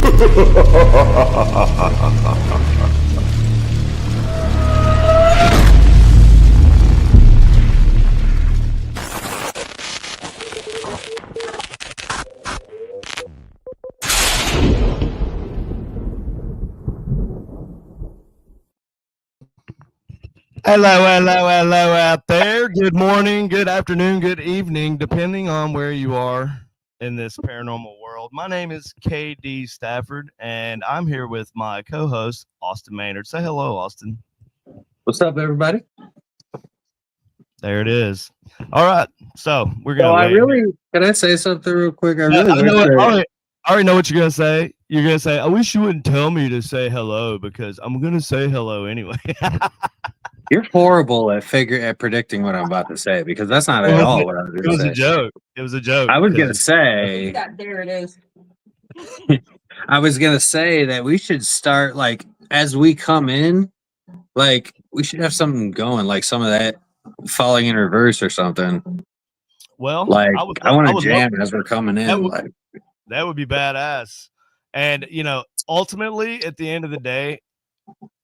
Hello out there. Good morning, good afternoon, good evening, depending on where you are in this paranormal world. My name is KD Stafford, and I'm here with my co-host, Austin Maynard. Say hello, Austin. What's up, everybody? There it is. All right, so we're So gonna. can I say something real quick? I already know what you're gonna say. You're gonna say, "I wish you wouldn't tell me to say hello because I'm gonna say hello anyway." You're horrible at predicting what I'm about to say because that's not at all what I was going to say. It was a joke. It was a joke. I was going to say. There it is. I was going to say that we should start like as we come in, like we should have something going, like some of that falling in reverse or something. Well, like I want to jam as we're coming in. That would be badass. And ultimately, at the end of the day,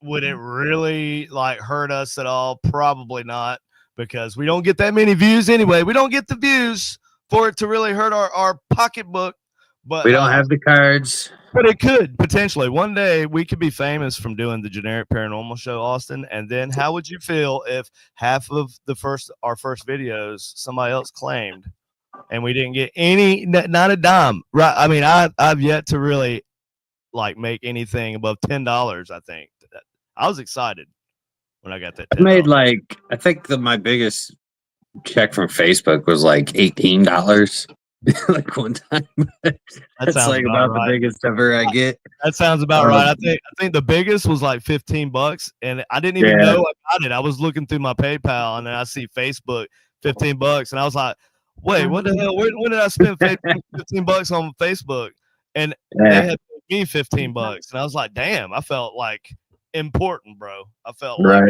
would it really like hurt us at all? Probably not, because we don't get that many views anyway. We don't get the views for it to really hurt our pocketbook. But we don't have the cards. But it could potentially one day we could be famous from doing the generic paranormal show, Austin. And then how would you feel if half of our first videos somebody else claimed and we didn't get not a dime? Right? I mean, I've yet to really like make anything above $10. I think I was excited when I got that. I made I think my biggest check from Facebook was like $18. Like one time. That's like about right. The biggest ever I get. That sounds about right. I think the biggest was like $15, and I didn't even know I got it. I was looking through my PayPal, and then I see Facebook $15, and I was like, "Wait, what the hell? When did I spend $15 on Facebook?" And they had me $15, and I was like, "Damn!" I felt like important, bro. I felt like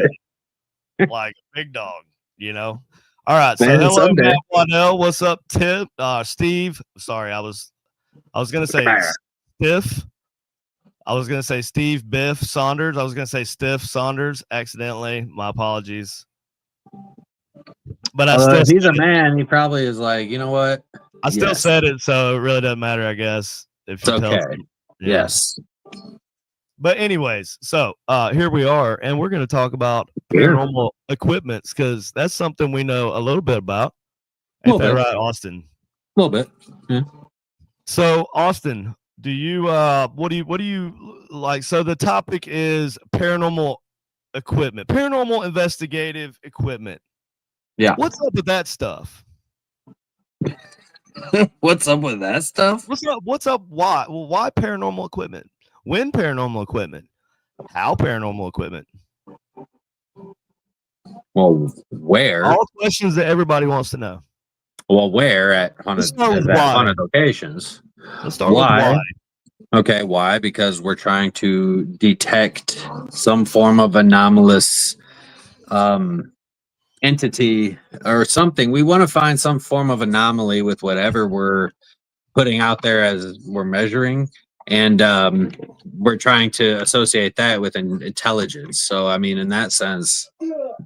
a big dog, All right, so hello, Matt Waddell. What's up, Tip? Steve. Sorry, I was gonna say Stiff. I was gonna say Steve Biff Saunders. I was gonna say Stiff Saunders accidentally. My apologies. But he's a man. He probably is like, you know what? I still said it, so it really doesn't matter, I guess. If it's okay. Yes. But anyways, so here we are, and we're going to talk about paranormal equipments because that's something we know a little bit about. Ain't that right, Austin? A little bit. Yeah. So, Austin, do you what do you like? So the topic is paranormal equipment, paranormal investigative equipment. Yeah. What's up with that stuff? What's up with that stuff? What's up? Why? Well, why paranormal equipment? When paranormal equipment? How paranormal equipment? Well, where? All questions that everybody wants to know. Well, where at haunted locations? Let's start with why. Okay, why? Because we're trying to detect some form of anomalous entity or something. We want to find some form of anomaly with whatever we're putting out there as we're measuring. And we're trying to associate that with an intelligence. So, I mean, in that sense,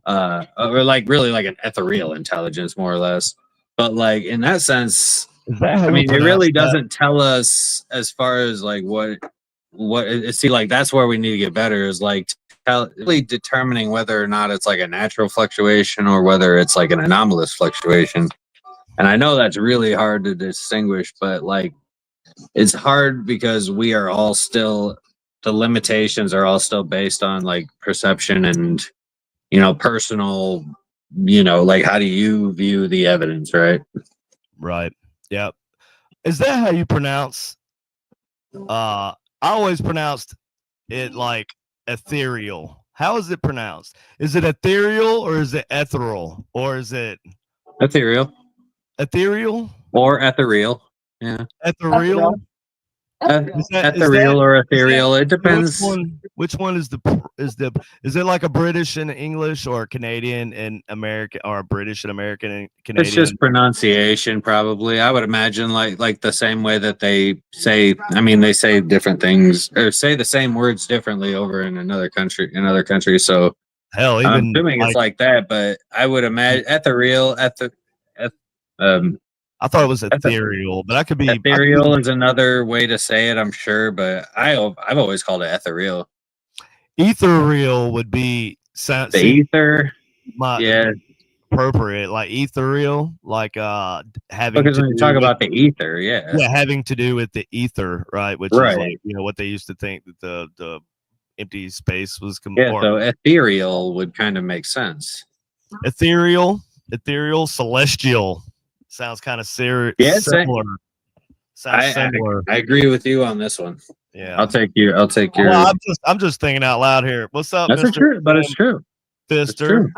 or like really like an ethereal intelligence, more or less. But like in that sense, I mean, it really doesn't tell us as far as like what see, like that's where we need to get better is like really determining whether or not it's like a natural fluctuation or whether it's like an anomalous fluctuation. And I know that's really hard to distinguish, but like, it's hard because we are all still, the limitations are all still based on like perception and, personal, like how do you view the evidence, right? Right. Yep. Is that how you pronounce? I always pronounced it like ethereal. How is it pronounced? Is it ethereal or is it ethereal or is it ethereal? Ethereal or ethereal? Yeah. Ethereal. Is that Ethereal or ethereal. It which depends. one? Which one is is it like a British and English or Canadian and American or British and American and It's Canadian? just pronunciation, probably. I would imagine, like the same way that they say. I mean, they say different things or say the same words differently over in another country, in other countries. So Hell, I'm even assuming it's like like that. But I would imagine ethereal, eth, um, I thought it was eth- ethereal, but I could be ethereal is another way to say it. I'm sure, but I've always called it ethereal. ethereal would be The seem ether, my yeah. appropriate, like ethereal, like having Because to when you talk do with about the ether, yeah, having to do with the ether, right? Which is right. like what they used to think that the empty space was Yeah, or so ethereal would kind of make sense. ethereal, ethereal, celestial. Sounds kind of Yeah, similar. Sounds I, I similar. I agree with you on this one. Yeah. I'll take Well, your. I'm just thinking out loud here. What's up, That's a Mister true, but it's true. It's Fister? true.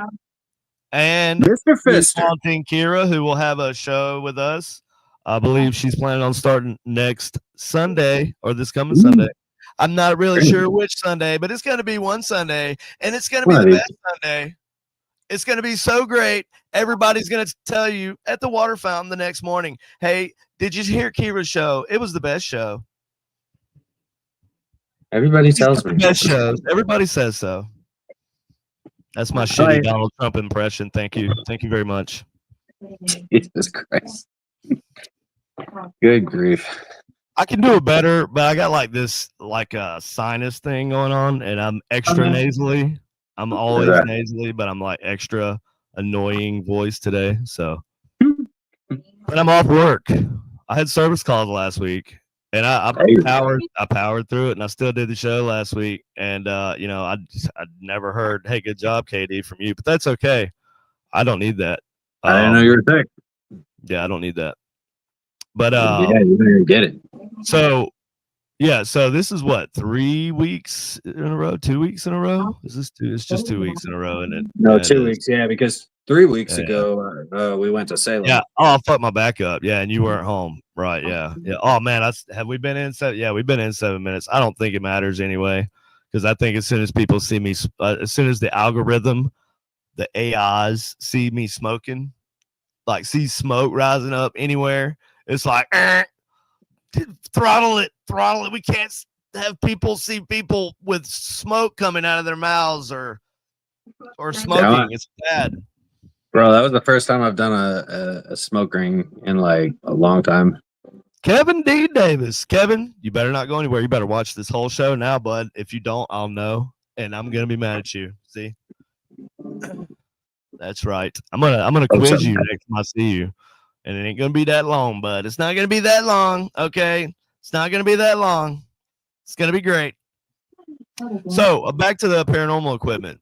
And Mr. Miss Fister. Haunting Kira, who will have a show with us. I believe she's planning on starting next Sunday or this coming Sunday. I'm not really sure which Sunday, but it's going to be one Sunday, and it's going to be the best Sunday. It's going to be so great. Everybody's going to tell you at the water fountain the next morning, hey, did you hear Kira's show? It was the best show. Everybody tells me. The best shows. Everybody says so. That's my shitty Donald Trump impression. Thank you. Thank you very much. Jesus Christ. Good grief. I can do it better, but I got like this like a sinus thing going on, and I'm extra nasally. I'm always nasally, but I'm like extra annoying voice today. So, but I'm off work. I had service calls last week, and I powered through it, and I still did the show last week. And I never heard, "Hey, good job, KD," from you, but that's okay. I don't need that. I didn't know you were sick. Yeah, I don't need that. But yeah, you're gonna get it. So this is what 3 weeks in a row, 2 weeks in a row. Is this two? It's just 2 weeks in a row, isn't it? No, 2 weeks. Yeah, because 3 weeks ago we went to Salem. Yeah. Oh, I fucked my back up. Yeah, and you weren't home, right? Yeah. Yeah. Oh man, have we been in 7? Yeah, we've been in 7 minutes. I don't think it matters anyway, because I think as soon as people see me, as soon as the algorithm, the AIs see me smoking, like see smoke rising up anywhere, it's like throttle it. We can't have people see people with smoke coming out of their mouths or smoking. It's bad. Bro, that was the first time I've done a smoke ring in like a long time. Kevin D. Davis. Kevin, you better not go anywhere. You better watch this whole show now, bud. If you don't, I'll know, and I'm gonna be mad at you. See? That's right. I'm gonna quiz you next time I see you. And it ain't gonna be that long, bud. It's not gonna be that long. Okay. It's not gonna be that long. It's gonna be great. So back to the paranormal equipment.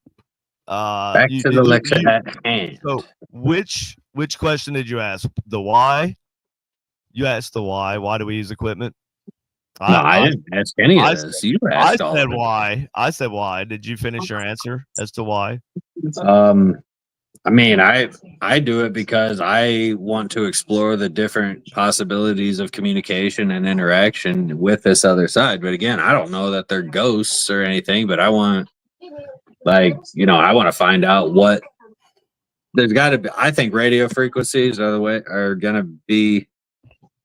Back to the lecture at hand. So which question did you ask? The why? You asked the why. Why do we use equipment? No, I didn't ask any of this. You asked all. I said why. I said why. Did you finish your answer as to why? I mean, I do it because I want to explore the different possibilities of communication and interaction with this other side. But again, I don't know that they're ghosts or anything, but I want, I want to find out what there's got to be. I think radio frequencies are going to be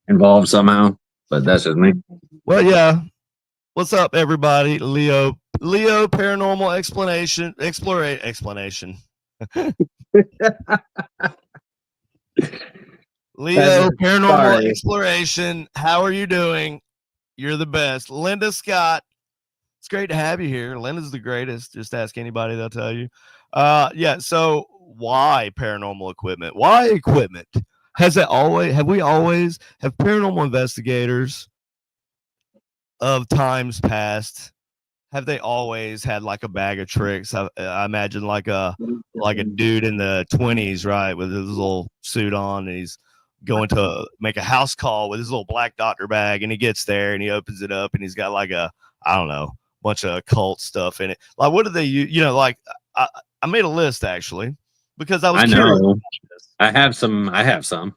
involved somehow, but that's just me. Well, yeah. What's up, everybody? Leo paranormal explanation. Leo paranormal exploration. How are you doing? You're the best. Linda Scott. It's great to have you here. Linda's the greatest. Just ask anybody, they'll tell you. Yeah. So why paranormal equipment? Why equipment? Have paranormal investigators of times past, have they always had like a bag of tricks? I imagine like a dude in the 20s, right, with his little suit on, and he's going to make a house call with his little black doctor bag, and he gets there and he opens it up and he's got like a, I don't know, bunch of occult stuff in it. Like, what do they use? Like I made a list actually because I was curious. I have some.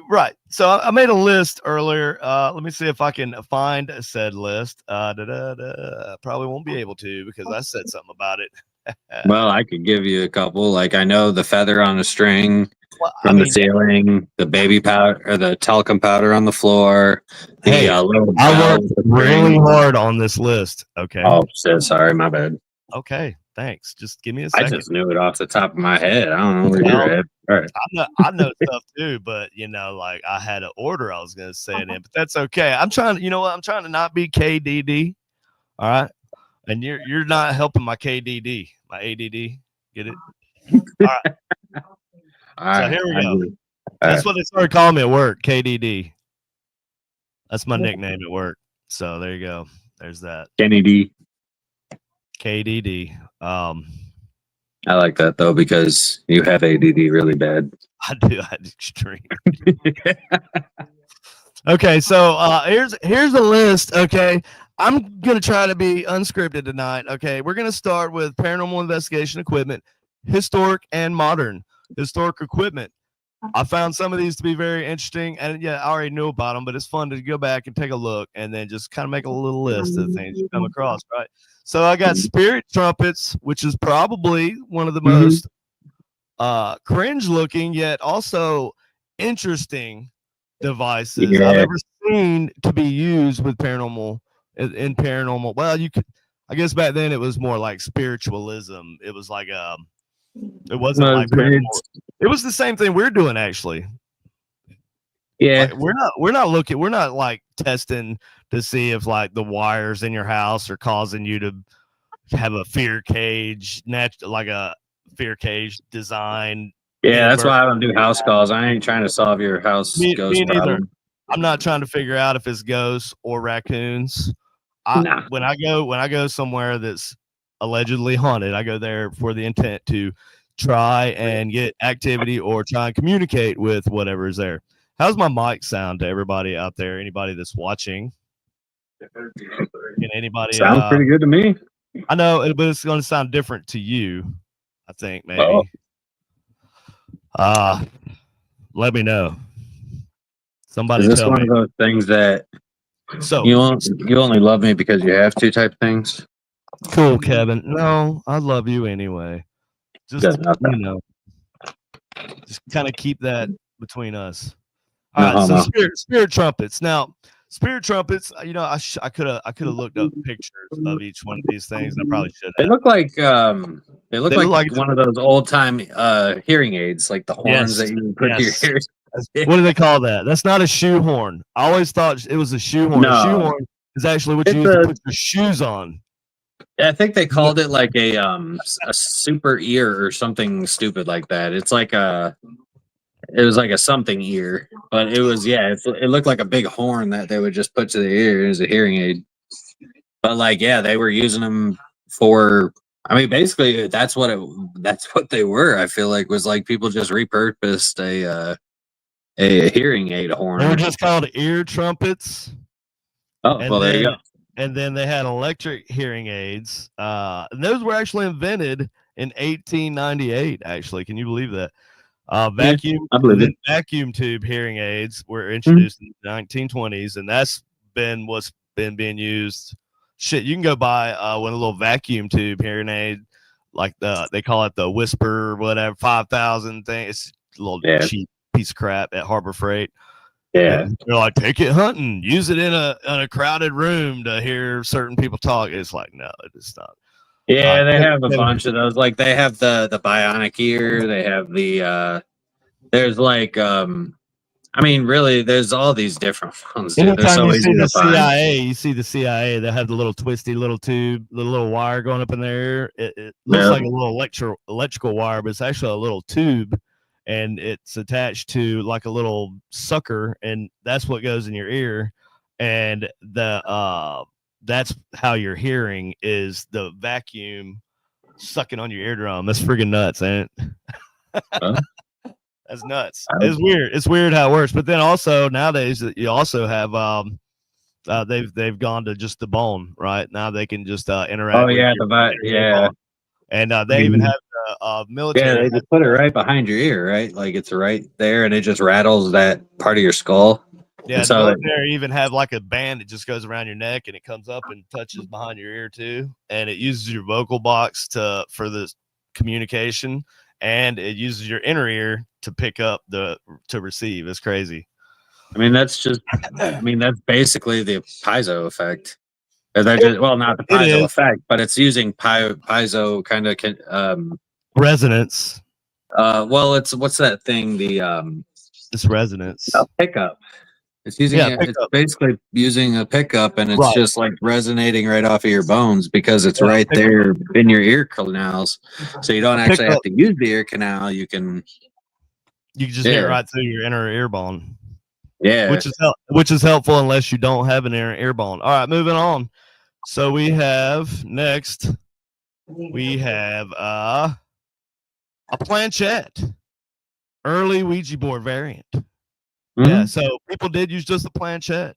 Right. So I made a list earlier. Let me see if I can find said list. Probably won't be able to because I said something about it. Well, I could give you a couple. Like I know the feather on a string Well, I from the mean, ceiling, the baby powder or the talcum powder on the floor, the hey, little I bell worked with the really string. hard on this list. Okay. Oh, shit, sorry, my bad. Okay. Thanks. Just give me a I second. just knew it off the top of my head. I don't know where Well, you're at. All right. I know stuff too, but like I had an order I was gonna say it in, but that's okay. I'm trying to, you know what? I'm trying to not be KDD. All right. And you're not helping my KDD, my ADD. Get it? All right. All So right. here we I go. agree. All That's right. what they started calling me at work, KDD. That's my nickname at work. So there you go. There's that. Kenny D. KDD. I like that though because you have ADD really bad. I do. I extreme. Okay, so here's a list. Okay, I'm gonna try to be unscripted tonight. Okay, we're gonna start with paranormal investigation equipment, historic and modern. Historic equipment. I found some of these to be very interesting, and yeah, I already knew about them, but it's fun to go back and take a look, and then just kind of make a little list of things you come across. Right. So I got spirit trumpets, which is probably one of the most cringe looking yet also interesting devices I've Yeah. ever seen to be used with paranormal in paranormal. Well, you could, I guess back then it was more like spiritualism. It was like it wasn't Well, like paranormal. It was the same thing we're doing actually. yeah. Like we're not like testing to see if like the wires in your house are causing you to have a fear cage, like a fear cage design Yeah, that's why I inadvertent. don't do house calls. I ain't trying to solve your house Me ghost neither. problem. I'm not trying to figure out if it's ghosts or raccoons. Nah. When I go somewhere that's allegedly haunted, I go there for the intent to try and get activity or try and communicate with whatever is there. How's my mic sound to everybody out there? Anybody that's watching? Can anybody? Sounds pretty good to me. I know, but it's going to sound different to you. I think Oh, maybe. Let me know. is Somebody this tell one me. of those things that So you only love me because you have to type things? cool, Kevin. No, I love you anyway. Just Good. Okay. just kind of keep that between us. All No right, so homo. spirit trumpets. Now, spirit trumpets. I could have looked up pictures of each one of these things. I probably should They have. look like They look like one of those old time hearing aids, like the horns yes, that you put to your yes. ears. What do they call that? That's not a shoehorn. I always thought it was a shoehorn. A No, shoehorn is actually what you it's use to a. put your shoes on. I think they called it like a super ear or something stupid like that. It's like it was like a something ear, but it was it looked like a big horn that they would just put to the ear as a hearing aid. But like they were using them for. I mean, basically that's what they were. I feel like was like people just repurposed a hearing aid They were horn. just called ear trumpets. Oh And well, there you then go. they had electric hearing aids. And those were actually invented in 1898. Actually, can you believe that? Yeah, Vacuum I and believe then it. vacuum tube hearing aids were Mhm. introduced in the 1920s, and that's been what's been being used. Shit, you can go buy one a little vacuum tube hearing aid, like they call it the Whisper, whatever, 5,000 thing. It's a little Yeah, cheap piece of crap at Harbor Freight. yeah, And they're like, take it hunting, use it in a crowded room to hear certain people talk. It's like, no, it's not. yeah. They have a Kevin, bunch of those. Like they have the bionic ear. They have the there's like I mean, really, there's all these different ones, dude. They're anytime so you see easy the to find. CIA, you see the CIA, they have the little twisty little tube, the little wire going up in there. It looks Yep. like a little electrical wire, but it's actually a little tube, and it's attached to like a little sucker, and that's what goes in your ear. And that's how you're hearing is the vacuum sucking on your eardrum. That's friggin' nuts, ain't it? Well, That's nuts. I- It's weird. It's weird how it works. But then also nowadays you also have they've gone to just the bone, right? Now they can just oh interact with yeah, your yeah. earball, And they even have the Yeah, military. they just put it right behind your ear, right? Like it's right there, and it just rattles that part of your skull. Yeah, And the so, military even have like a band that just goes around your neck and it comes up and touches behind your ear too, and it uses your vocal box for the communication, and it uses your inner ear to pick up to receive. It's crazy. I mean, that's basically the piezo effect. Or they're just, well, not the It piezo is effect, but it's using piezo kind of resonance. well, it's what's that thing? It's resonance. Pickup. It's using Yeah, it. It's pickup. basically using a pickup, and it's Right. just like resonating right off of your bones because it's Yeah, right pickup. there in your ear canals. So you don't actually have Pickup. to use the ear canal. You can, You can just hear it yeah, right through your inner ear bone, yeah. which is helpful unless you don't have an inner ear bone. All right, moving on. So we have next. We have a planchette, early Ouija board variant. Yeah, Mhm. so people did use just the planchette.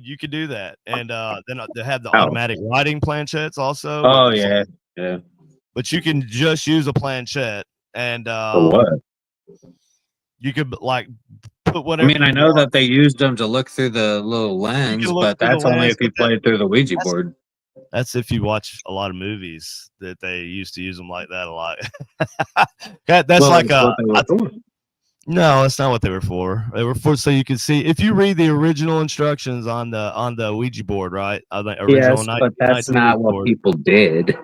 You could do that, and then they have the Oh, automatic writing planchettes also. oh It's like, yeah, yeah. but you can just use a planchette, and For what? you could like put I whatever mean, I you know want. that they used them to look through the little You can lens, look but through the that's only lens, if but you played through the Ouija that's board. that's if you watch a lot of movies that they used to use them like that a lot. That's Well, like that's what they were for. no, that's not what they were for. They were for so you could see if you read the original instructions on the Ouija board, right? The original Yes, but that's 1919 Ouija not what board. people did.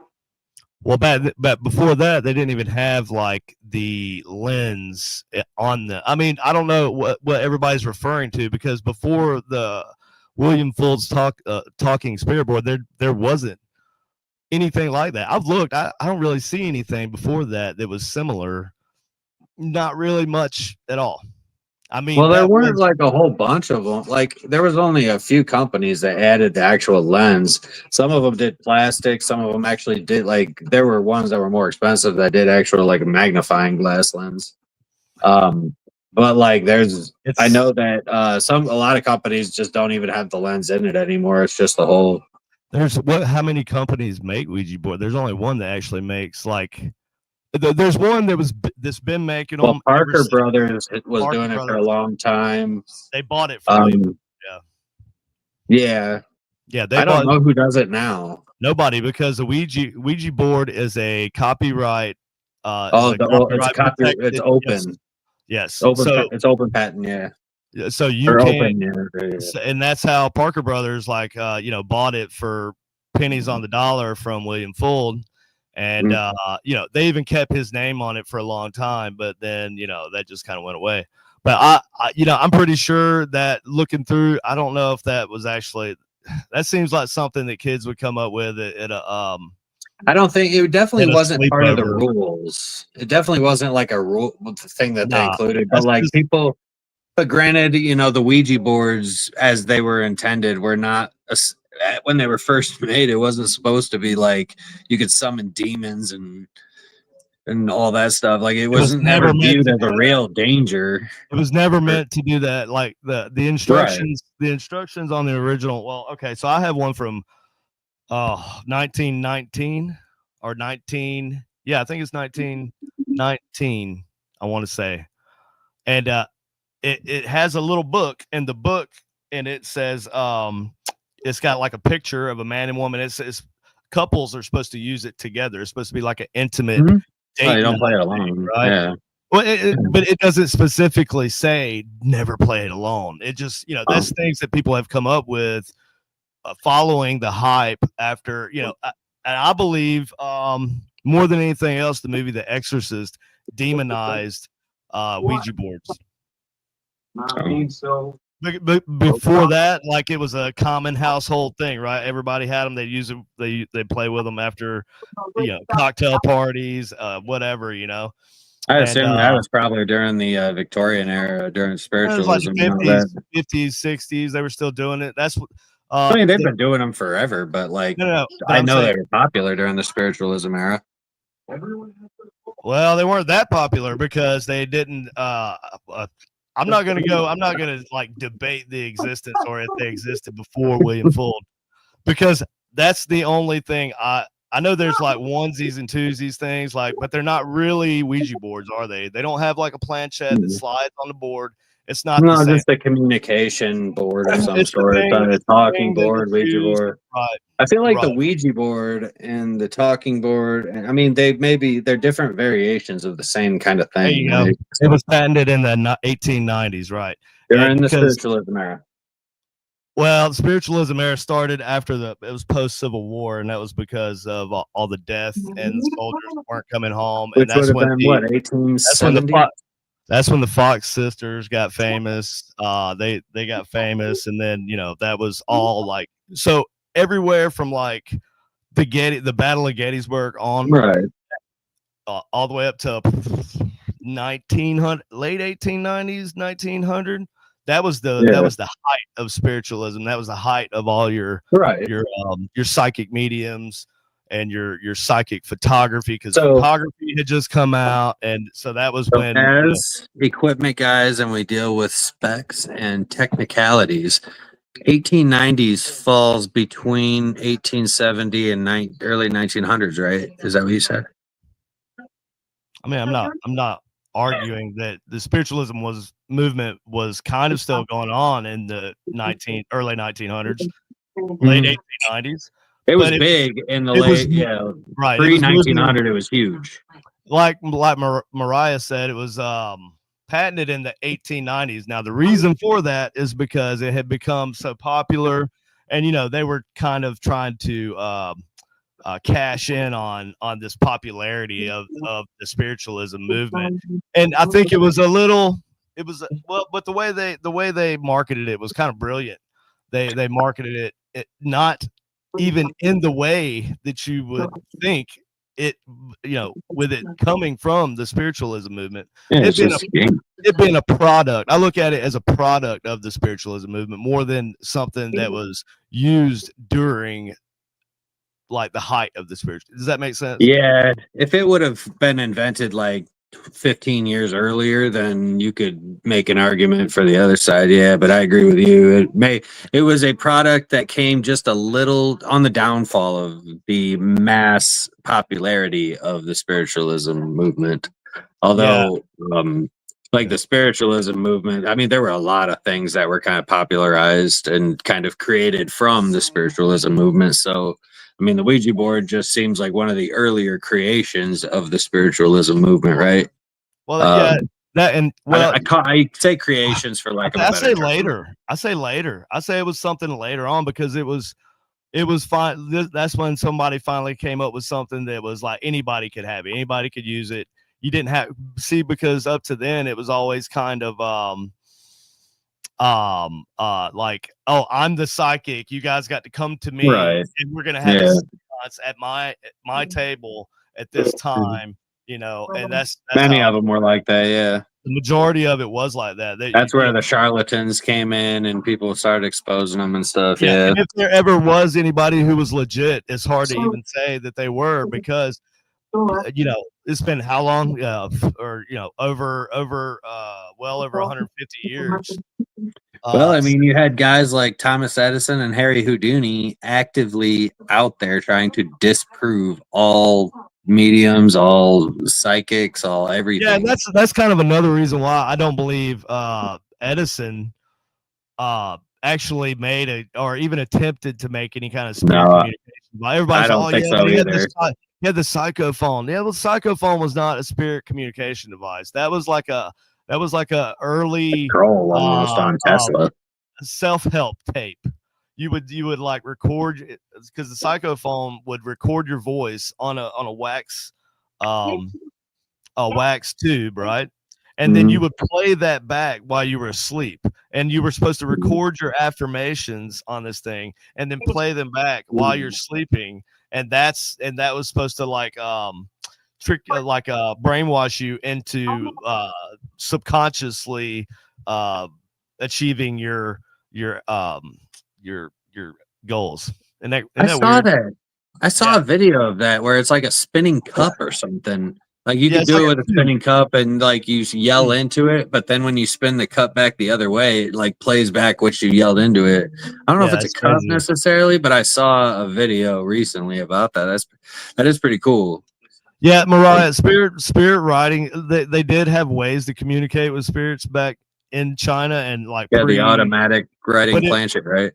Well, but before that, they didn't even have like the lens on the. I mean, I don't know what everybody's referring to because before the William Folds talking spirit board, there wasn't anything like that. I've looked. I don't really see anything before that was similar. Not really much at all. I mean, Well, there that weren't was like a whole bunch of them. Like there was only a few companies that added the actual lens. Some of them did plastic. Some of them actually did like there were ones that were more expensive that did actual like magnifying glass lens. Um, but like I it's know that a lot of companies just don't even have the lens in it anymore. It's just the whole. there's what how many companies make Ouija board? There's only one that actually makes like there's one that's been making Well, them ever Parker since Brothers was Parker doing it for a Brothers. long time. They bought it from William. Um, Yeah, yeah, yeah, they I don't bought know who does it now. nobody because the Ouija board is a copyright. Is Oh, a copyright it's protected. Yes, open. yes. Open. It's open patent. Yeah, So you or can't, open. Yeah. and that's how Parker Brothers like bought it for pennies on the dollar from William Fuld. And Mhm. they even kept his name on it for a long time, but then that just kind of went away. But I'm pretty sure that looking through, I don't know if that was actually. That seems like something that kids would come up with at a I don't think it definitely at a wasn't part of the sleepover. rules. It definitely wasn't like a rule thing that they Nah, included. But that's like just people, but granted, the Ouija boards as they were intended were not when they were first made. It wasn't supposed to be like you could summon demons and all that stuff. Like it it was wasn't ever never meant viewed to as do a that. real danger. It was never Or- meant to do that. Like the Right. instructions on the original. Well, okay, so I have one from 1919 or 19. Yeah, I think it's 1919. I want to say, and it has a little book, and the book and it says it's got like a picture of a man and woman. It says couples are supposed to use it together. It's supposed to be like an intimate Mhm. Oh, date you don't night play it thing, alone. right? Yeah. Well, but it doesn't specifically say never play it alone. It just, Oh. that's things that people have come up with following the hype after, and I believe more than anything else, the movie The Exorcist demonized Ouija boards. But before that, like it was a common household thing, right? Everybody had them. They use it. They play with them after, cocktail parties, whatever. I And assume that was probably during the Victorian era, during it was like spiritualism the and all that. 50s, 60s. They were still doing it. That's what. I mean, they've been doing them forever, but like, No. But I I'm know saying, they were popular during the spiritualism era. well, they weren't that popular because they didn't. I'm not gonna go. I'm not gonna like debate the existence or if they existed before William Fuld because that's the only thing I know there's like onesies and twosies things like, but they're not really Ouija boards, are they? They don't have like a planchette that slides on the board. It's not the No, same. just a communication board of some It's the sort. It's thing. a It's the talking thing that board, gets Ouija used. board. Right. I feel like the Right. Ouija board and the talking board, and I mean, they're different variations of the same kind of There thing, you go. right? It was patented in the 1890s, right? During And the because spiritualism era. well, the spiritualism era started after it was post Civil War, and that was because of all the death and the soldiers weren't coming home, and Which would have been what, that's when the 1870? that's when the Fox sisters got famous. They got famous, and then that was all like so everywhere from like the Battle of Gettysburg on Right. all the way up to 1900 late 1890s 1900. That was the height of spiritualism. That was the height of all your Right. your psychic mediums and your psychic photography, because So, photography had just come out, and so that was when as equipment guys, and we deal with specs and technicalities, 1890s falls between 1870 and early 1900s, right? Is that what you said? I mean, I'm not arguing that the spiritualism movement was kind of still going on in the early 1900s, late 1890s. It was But big in the it was late, right. It pre was moving 1900. It was huge. like Mariah said, it was patented in the 1890s. Now the reason for that is because it had become so popular, and they were kind of trying to cash in on this popularity of the spiritualism movement. And I think it was well, but the way they marketed it was kind of brilliant. They marketed it not even in the way that you would think it, with it coming from the spiritualism movement. Yeah, It being a product. I look at it as a product of the spiritualism movement more than something that was used during like the height of the spiritual. Does that make sense? Yeah, if it would have been invented like 15 years earlier, then you could make an argument for the other side. Yeah, but I agree with you. It was a product that came just a little on the downfall of the mass popularity of the spiritualism movement. Although like the spiritualism movement, I mean, there were a lot of things that were kind of popularized and kind of created from the spiritualism movement. So I mean, the Ouija board just seems like one of the earlier creations of the spiritualism movement, right? Well, yeah, that and well, I say creations for lack of a better term. I say later. I say it was something later on because it was fine. That's when somebody finally came up with something that was like anybody could have it, anybody could use it. You didn't have because up to then it was always kind of like, oh, I'm the psychic, you guys got to come to me, right, and we're gonna have a seance at my table at this time, and that's many how of them were like that. Yeah, the majority of it was like that. That's where the charlatans came in and people started exposing them and stuff. Yeah. And if there ever was anybody who was legit, it's hard to even say that they were, because it's been how long, or over well over 150 years. Well, I mean, you had guys like Thomas Edison and Harry Houdini actively out there trying to disprove all mediums, all psychics, all everything. Yeah, and that's kind of another reason why I don't believe Edison actually made or even attempted to make any kind of spirit communication. Everybody's, I don't think so either. He had the psychophone. Yeah, well, the psychophone was not a spirit communication device. That was like a early almost on Tesla self-help tape. You would like record, because the psychophone would record your voice on a wax tube, right? And then you would play that back while you were asleep, and you were supposed to record your affirmations on this thing and then play them back while you're sleeping. And that was supposed to like trick, like brainwash you into subconsciously achieving your goals. And I saw that. I saw a video of that where it's like a spinning cup or something. Like you Yeah, could it's do like it a with a tube. spinning cup and like you yell Mm. into it, but then when you spin the cup back the other way, it like plays back what you yelled into it. I don't know if Yeah, it's a it's cup crazy. necessarily, but I that a video recently about that. That is pretty cool. Yeah, Like, Mariah, spirit writing. They did have ways to communicate with spirits back in China and like yeah, the automatic writing but it planchette, right?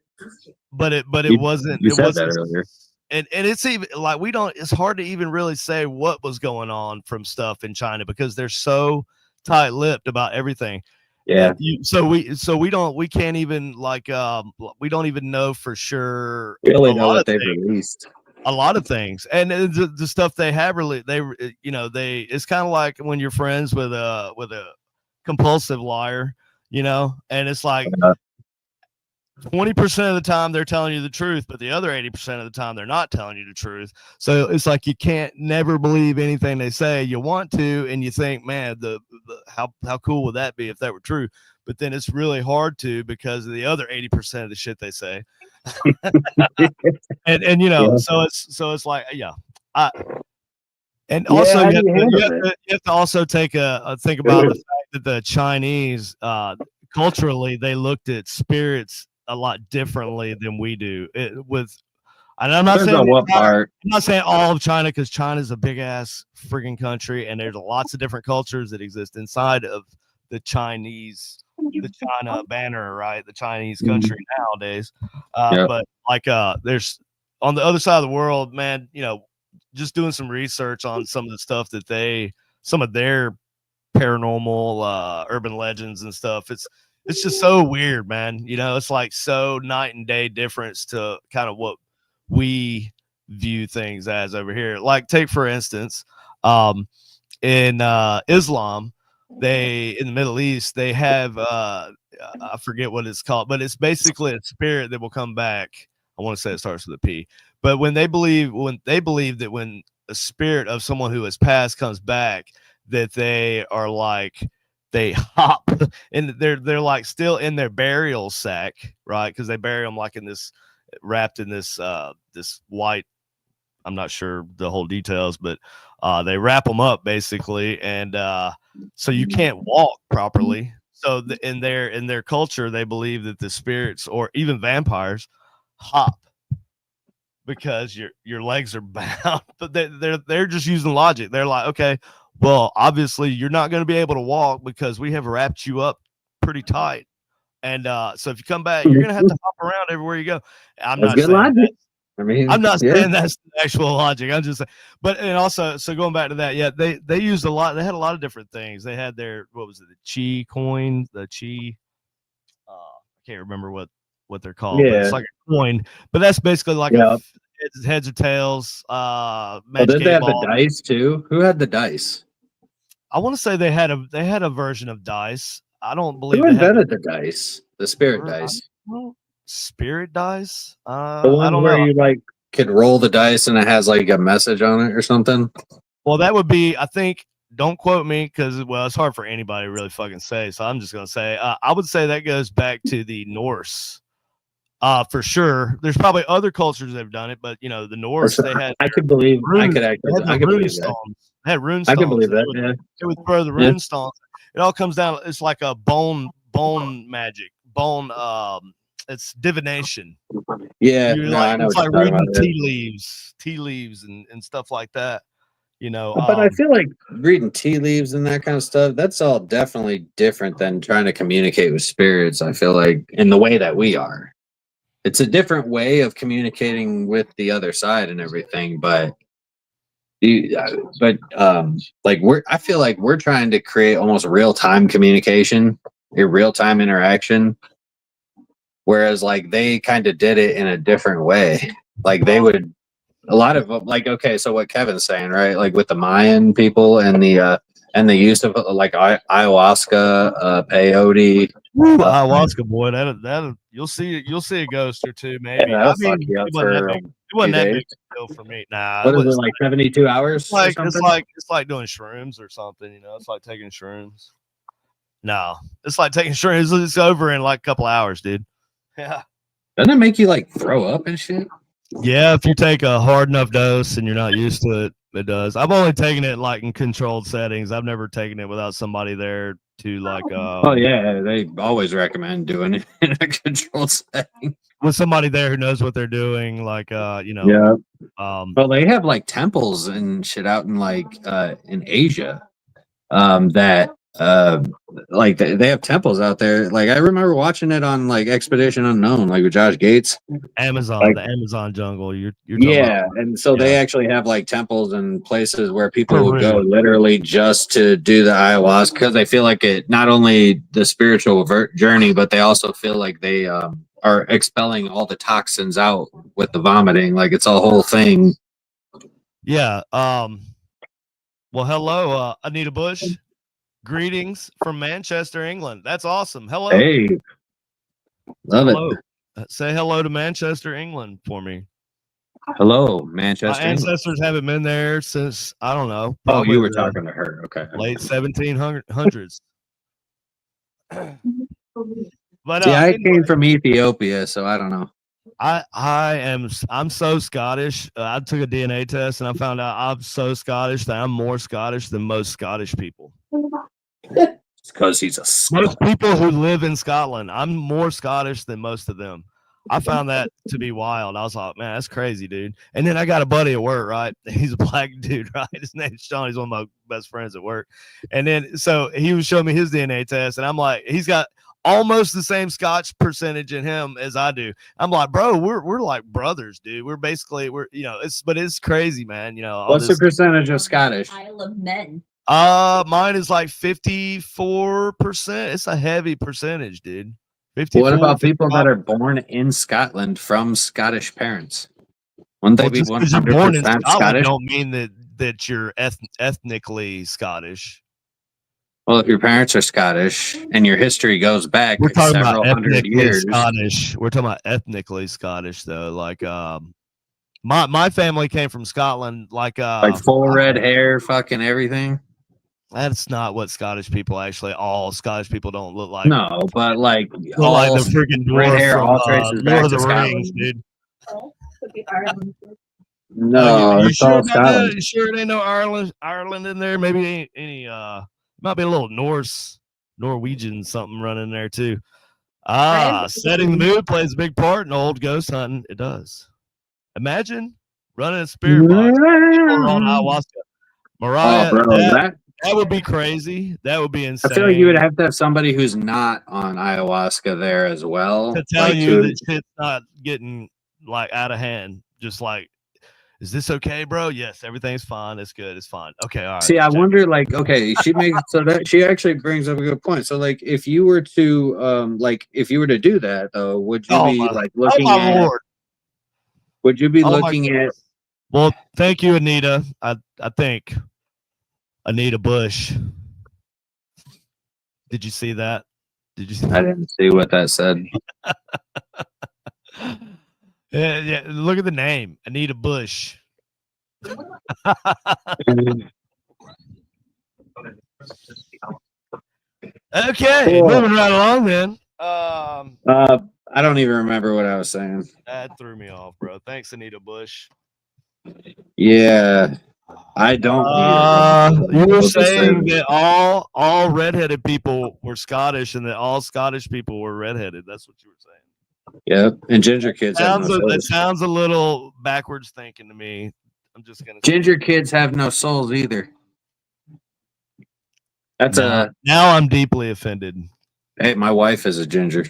but it You wasn't you it said that wasn't earlier. and it's even like we don't it's hard to even really say what was going on from stuff in China because they're so tight-lipped about everything. Yeah, We can't even like we don't even know for sure we a only know lot what of they've things. released. A lot of things, and the stuff they have really they it's kind of like when you're friends with a compulsive liar, and it's like Uh, 20% of the time they're telling you the truth, but the other 80% of the time they're not telling you the truth. So it's like you can't never believe anything they say. You want to, and you think, man, how cool would that be if that were true? But then it's really hard to because of the other 80% of the shit they say. And yeah, so it's like I and yeah. also How do you handle it? you have to also take a think about the fact that the Chinese culturally they looked at spirits a lot differently than we do. And I'm not Depends saying on what part. I'm not saying all of China because China's a big ass freaking country and there's lots of different cultures that exist inside of the the China banner, right? The Chinese country Mhm. nowadays. Yeah, But like there's on the other side of the world, man, just doing some research on some of the stuff that some of their paranormal urban legends and stuff. It's just so weird, man. It's like so night and day difference to kind of what we view things as over here. Like take for instance, in Islam, they in the Middle East they have I forget what it's called, but it's basically a spirit that will come back. I want to say it starts with a P. But when they believe that when a spirit of someone who has passed comes back, that they are like they hop and they're like still in their burial sack, right? Because they bury them like in this wrapped in this white. I'm not sure the whole details, but they wrap them up basically, and so you can't walk properly. So in their culture, they believe that the spirits or even vampires hop because your legs are bound. But they're just using logic. They're like, okay, well, obviously you're not going to be able to walk because we have wrapped you up pretty tight. And so if you come back, you're gonna have to hop around everywhere you go. I'm that's not good saying logic. I mean, I'm not yeah. saying that's the actual logic. I'm just saying, but and also, so going back to that, yeah, they used a lot. They had a lot of different things. They had their what was it, the chi coin, the chi. I can't remember what they're called, but it's Yeah, like a coin. But that's basically like yeah. heads or tails, Oh, magic did they eight have the ball. dice too? Who had the dice? I want to say they had a version of dice. I don't believe Who they had invented the dice? The spirit I dice. don't know. Spirit dice. The I ones don't where know. you like could roll the dice and it has like a message on it or something. Well, that would be, I think, don't quote me because, well, it's hard for anybody to really fucking say. So I'm just going to say, I would say that goes back to the Norse for sure. There's probably other cultures that have done it, but, the Norse, they had I could believe. the I could rune believe that. stones. They had rune I could stones. believe that. Yeah. They would throw the Yeah. rune stones. It all comes down, it's like a bone magic, it's divination. Yeah. You're No, like, I know it's what like you're talking about. reading Yeah. tea leaves and stuff like that, But I feel like reading tea leaves and that kind of stuff, that's all definitely different than trying to communicate with spirits. I feel like in the way that we are. It's a different way of communicating with the other side and everything, but like I feel like we're trying to create almost real-time communication, a real-time interaction, whereas like they kind of did it in a different way. Like they would a lot of like okay, so what Kevin's saying, right? Like with the Mayan people and the use of like ayahuasca, peyote. Woo, Uh, ayahuasca, boy, that you'll see a ghost or two, yeah, maybe. I that'll fuck mean, you up it wasn't that for a big. It wasn't few that days. big a deal for me. Nah, it What is it was. like 72 It's hours or like something? it's like doing shrooms or something. It's like taking shrooms. No, it's like taking shrooms. It's over in like a couple hours, dude. Yeah, Doesn't it make you like throw up and shit? yeah. If you take a hard enough dose and you're not used to it, It does. I've only taken it like in controlled settings. I've never taken it without somebody there to like Oh yeah, they always recommend doing it in a controlled setting. with somebody there who knows what they're doing, like Yeah. um Well, they have like temples and shit out in Asia. That like they have temples out there. Like I remember watching it on like Expedition Unknown, like with Josh Gates. Amazon, Like the Amazon jungle. You're talking about, yeah, and so yeah. they actually have like temples and places where people will go Peru. literally just to do the ayahuasca because they feel like it not only the spiritual journey, but they also feel like they are expelling all the toxins out with the vomiting. Like it's a whole thing. Yeah. Well, hello, Anita Bush. Greetings from Manchester, England. That's awesome. Hello. Hey, love it. Hello. Say hello to Manchester, England for me. Hello, My Manchester, England. ancestors haven't been there since I don't know, Oh, probably you were the talking to her. Okay. late 1700s. But See, I anyway, came from Ethiopia, so I don't know. I'm so Scottish. I took a DNA test and I found out I'm so Scottish that I'm more Scottish than most Scottish people. It's because he's a Most people who live in Scotland, I'm more Scottish than most of them. I found that to be wild. I was like, man, that's crazy, dude. And then I got a buddy at work, right? He's a black dude, right? His name's Sean. He's one of my best friends at work. And then so he was showing me his DNA test, and I'm like, he's got almost the same Scotch percentage in him as I do. I'm like, bro, we're like brothers, dude. We're it's crazy, man. All What's the this. percentage of Scottish? Isle of Men. Mine is like 54%. It's a heavy percentage, dude. 54. What about people that 55. are born in Scotland from Scottish parents? Wouldn't they Well, be just because you're born in 100% Scotland Scottish? don't mean that you're ethnically Scottish. Well, if your parents are Scottish and your history goes back We're talking about several hundred ethnically years, Scottish. We're talking about ethnically Scottish though. Like my family came from Scotland. Like full red hair, fucking everything. that's not what Scottish people actually. All Scottish people don't look like. No, but like Look all like the freaking red dwarf hair, from all traces Lord back of to the Rings, Scotland. dude. No, You it's sure all about that? Scotland. You sure it ain't no Ireland in there? Maybe ain't any might be a little Norwegian something running there too. Setting the mood plays a big part in old ghost hunting. It does. Imagine running a spirit box. People are on ayahuasca. Oh, Mariah, bro, that would be crazy. That would be I feel like you would insane. have somebody who's not on ayahuasca there as well. To tell Like you to that shit's not getting like out of hand. Just like, is this okay, bro? Yes, everything's fine. It's good. It's fine. Okay, all right. see, I check. wonder, like, okay, she makes so that she actually brings up a good point. So, like, if you were to do that, though, would you Oh be my, like oh looking my at? lord. Would you be Oh my looking at? goodness. Well, thank you, Anita. I think Anita Bush. Did you see that? Did you see I that? didn't see what that said. Yeah. Look at the name, Anita Bush. Okay, Cool. moving right along then. I don't even remember what I was saying. That threw me off, bro. Thanks, Anita Bush. Yeah, I don't. You were What was saying said. that all redheaded people were Scottish and that all Scottish people were redheaded. That's what you were saying. Yep, and ginger kids have no It souls. sounds a little backwards thinking to me. I'm just gonna say. Ginger kids have no souls either. That's now I'm deeply offended. Hey, my wife is a ginger.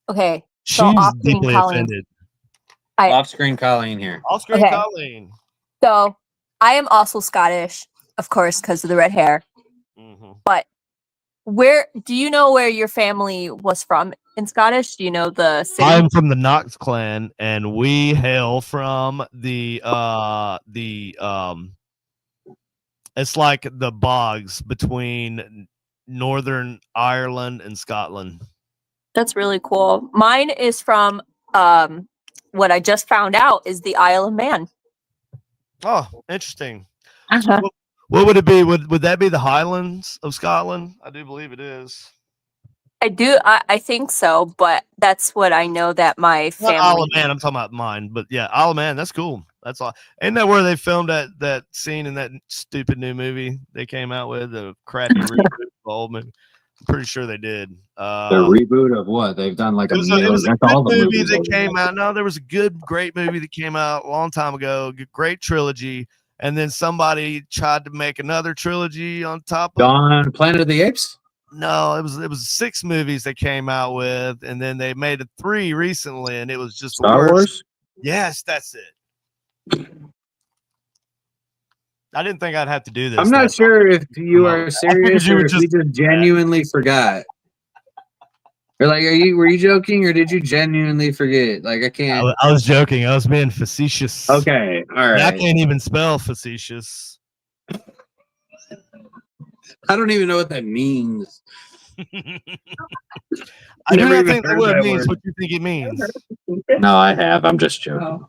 Okay. She's So off-screen deeply Colleen. offended. Off-screen Colleen here. Off-screen Okay. Colleen. So I am also Scottish, of course, because of the red hair. Mm-hmm. But do you know where your family was from in Scottish? Do you know the city? I'm from the Knox clan, and we hail from the it's like the bogs between Northern Ireland and Scotland. That's really cool. Mine is from what I just found out is the Isle of Man. Oh, interesting. Uh-huh. What would it be? Would that be the Highlands of Scotland? I do believe it is. I think so, but that's what I know that my Not Isle family. of Man. I'm talking about mine, but yeah, Isle of Man. That's cool. That's all. Ain't that where they filmed that scene in that stupid new movie they came out with, the crappy reboot of the old movie? I'm pretty sure they did. The reboot of what? They've done like It a was million. a That's good all the movie movies. that came out. No, there was a great movie that came out a long time ago. Great trilogy, and then somebody tried to make another trilogy on top of. Gone Planet of the Apes. No, it was 6 movies they came out with, and then they made a 3 recently, and it was just the Star worst. Wars. Yes, that's it. I didn't think I'd have to do this. I'm not sure if you are serious you or would if we just genuinely forgot. Or like, were you joking or did you genuinely forget? Like, I can't. I was joking. I was being facetious. Okay, all And I right. can't even spell facetious. I don't even know what that means. I do Never not even think that heard word that means word. what you think it means. No, I have. I'm just joking.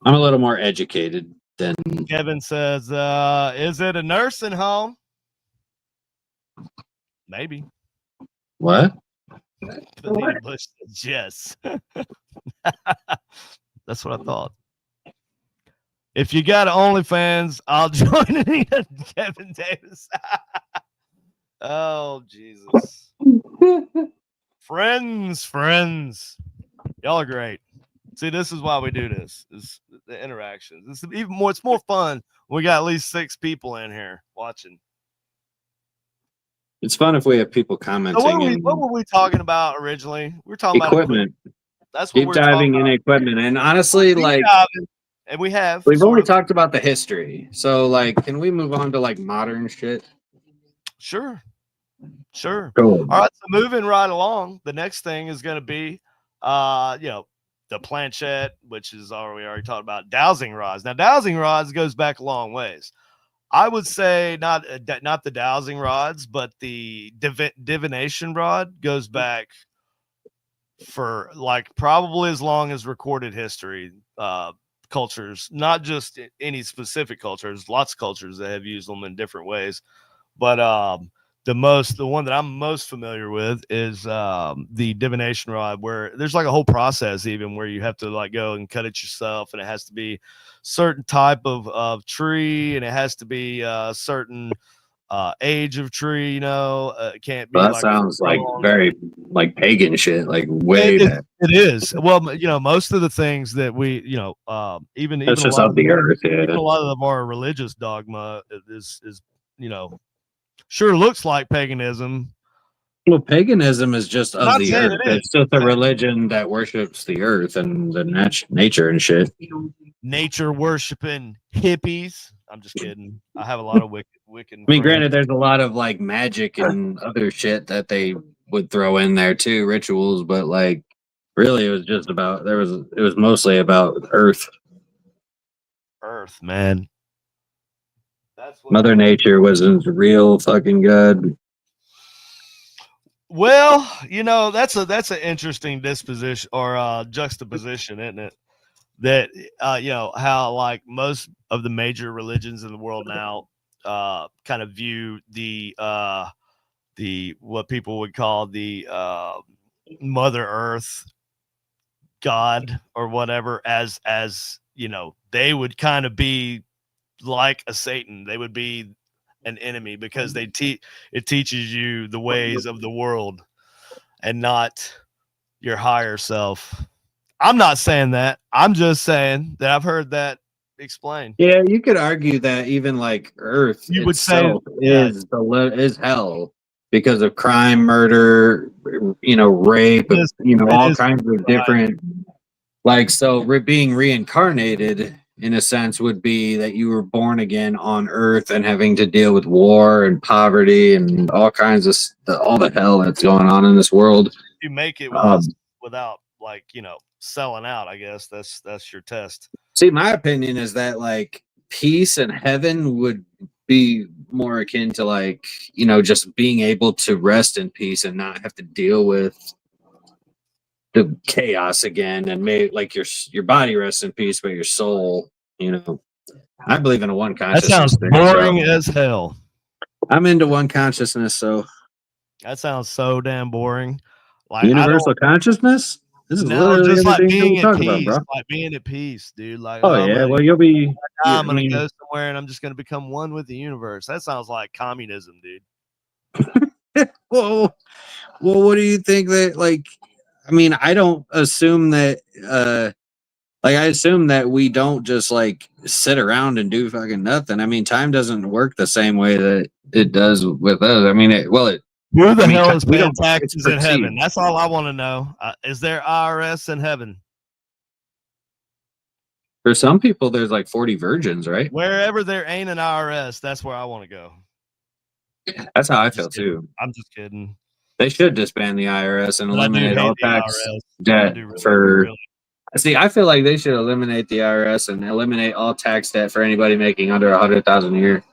I'm a little more educated than. Kevin says, is it a nursing home? Maybe. What? Benita Bush says yes. That's what I thought. If you got OnlyFans, I'll join it. Kevin Davis. Oh, Jesus. Friends. Y'all are great. See, this is why we do this. Is the interactions. It's even more. It's more fun. We got at least 6 people in here watching. It's fun if we have people commenting. So what were we talking about originally? We were talking about equipment. That's what Deep we're diving talking in about. equipment, and honestly, like, and we have. we've only talked about the history. So, like, can we move on to like modern shit? Sure. Cool. All right. So moving right along, the next thing is going to be, the planchette, which is we already talked about. Dowsing rods. Now, dowsing rods goes back a long ways. I would say not the dowsing rods, but the divination rod goes back for like probably as long as recorded history. Cultures, not just any specific cultures, lots of cultures that have used them in different ways. But the one that I'm most familiar with is the divination rod, where there's like a whole process even where you have to like go and cut it yourself, and it has to be certain type of tree, and it has to be a certain age of tree. It can't be. Well, that sounds like very like pagan shit. Like way back. It is. Well, most of the things that we, even That's even just of the earth. Yeah. even a lot of our religious dogma is sure looks like paganism. Well, paganism is just of the earth. It's just a Exactly. religion that worships the earth and the nature and shit. Nature worshiping hippies. I'm just kidding. I have a lot of wicked. I mean, granted, there's a lot of like magic and other shit that they would throw in there too, rituals, but like really it was just about it was mostly about earth. Earth, man. That's what Mother Nature wasn't real fucking good. Well, that's an interesting disposition or juxtaposition, isn't it? That how like most of the major religions in the world now kind of view the what people would call the Mother Earth God or whatever as they would kind of be like a Satan. They would be an enemy because it teaches you the ways of the world and not your higher self. I'm not saying that. I'm just saying that I've heard that explained. Yeah, you could argue that even like Earth You would say is hell because of crime, murder, rape, all kinds of different. Like, so being reincarnated in a sense would be that you were born again on Earth and having to deal with war and poverty and all kinds of all the hell that's going on in this world. You make it without like selling out. I guess that's your test. See, my opinion is that like peace and heaven would be more akin to like just being able to rest in peace and not have to deal with the chaos again, and make like your body rests in peace, but your soul, I believe in a one consciousness. That sounds boring as hell. I'm into one consciousness, so that sounds so damn boring. Like universal consciousness. This is No, literally just like everything that we being at talk about, peace, bro. like being at peace, dude. Like, Oh oh, yeah, well you'll be. I'm gonna go somewhere and I'm just gonna become one with the universe. That sounds like communism, dude. Well, what do you think that like? I mean, I don't assume that. Like I assume that we don't just like sit around and do fucking nothing. I mean, time doesn't work the same way that it does with us. I mean, Who the I mean, hell is we paying don't. It's taxes in heaven? perceived. That's all I want to know. Is there IRS in heaven? For some people, there's like 40 virgins, right? Wherever there ain't an IRS, that's where I want to go. That's how I I'm feel just kidding. too. I'm just kidding. They should disband the IRS and But I do eliminate hate all the tax IRS. I debt do for. really. See, I feel like they should eliminate the IRS and eliminate all tax debt for anybody making under 100,000 a year.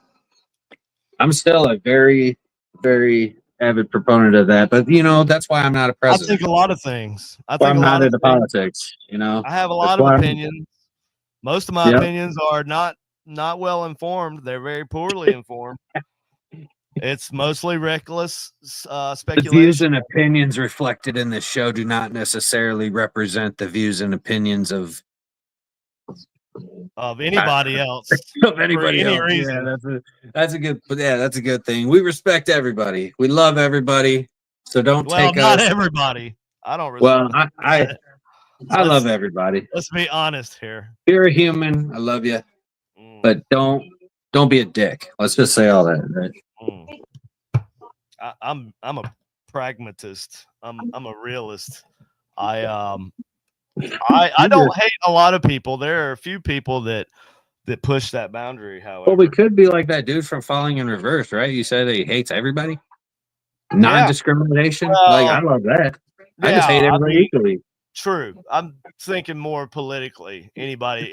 I'm still a very, very avid proponent of that, but you know that's why I'm not a I president. think a lot of things. I Why think I'm a lot not of into things. politics. You know, I have a that's lot of why. opinions. Most of my Yep. opinions are not well informed. They're very poorly informed. It's mostly reckless The views speculation. and opinions reflected in this show do not necessarily represent the views and opinions of Anybody else of anybody for any else. reason. Yeah, that's a good thing. We respect everybody. We love everybody. So don't Well, take not us. everybody. I don't Well, respect. I love everybody. Let's be honest here. If you're a human, I love you, but don't be a dick. Let's just say all that. Right? I'm a pragmatist. I'm a realist. I don't hate a lot of people. There are a few people that push that boundary. However, Well, we could be like that dude from Falling in Reverse, right? You said that he hates everybody. Non-discrimination. Well, Like I love that. I just hate everybody equally. True. I'm thinking more politically. Anybody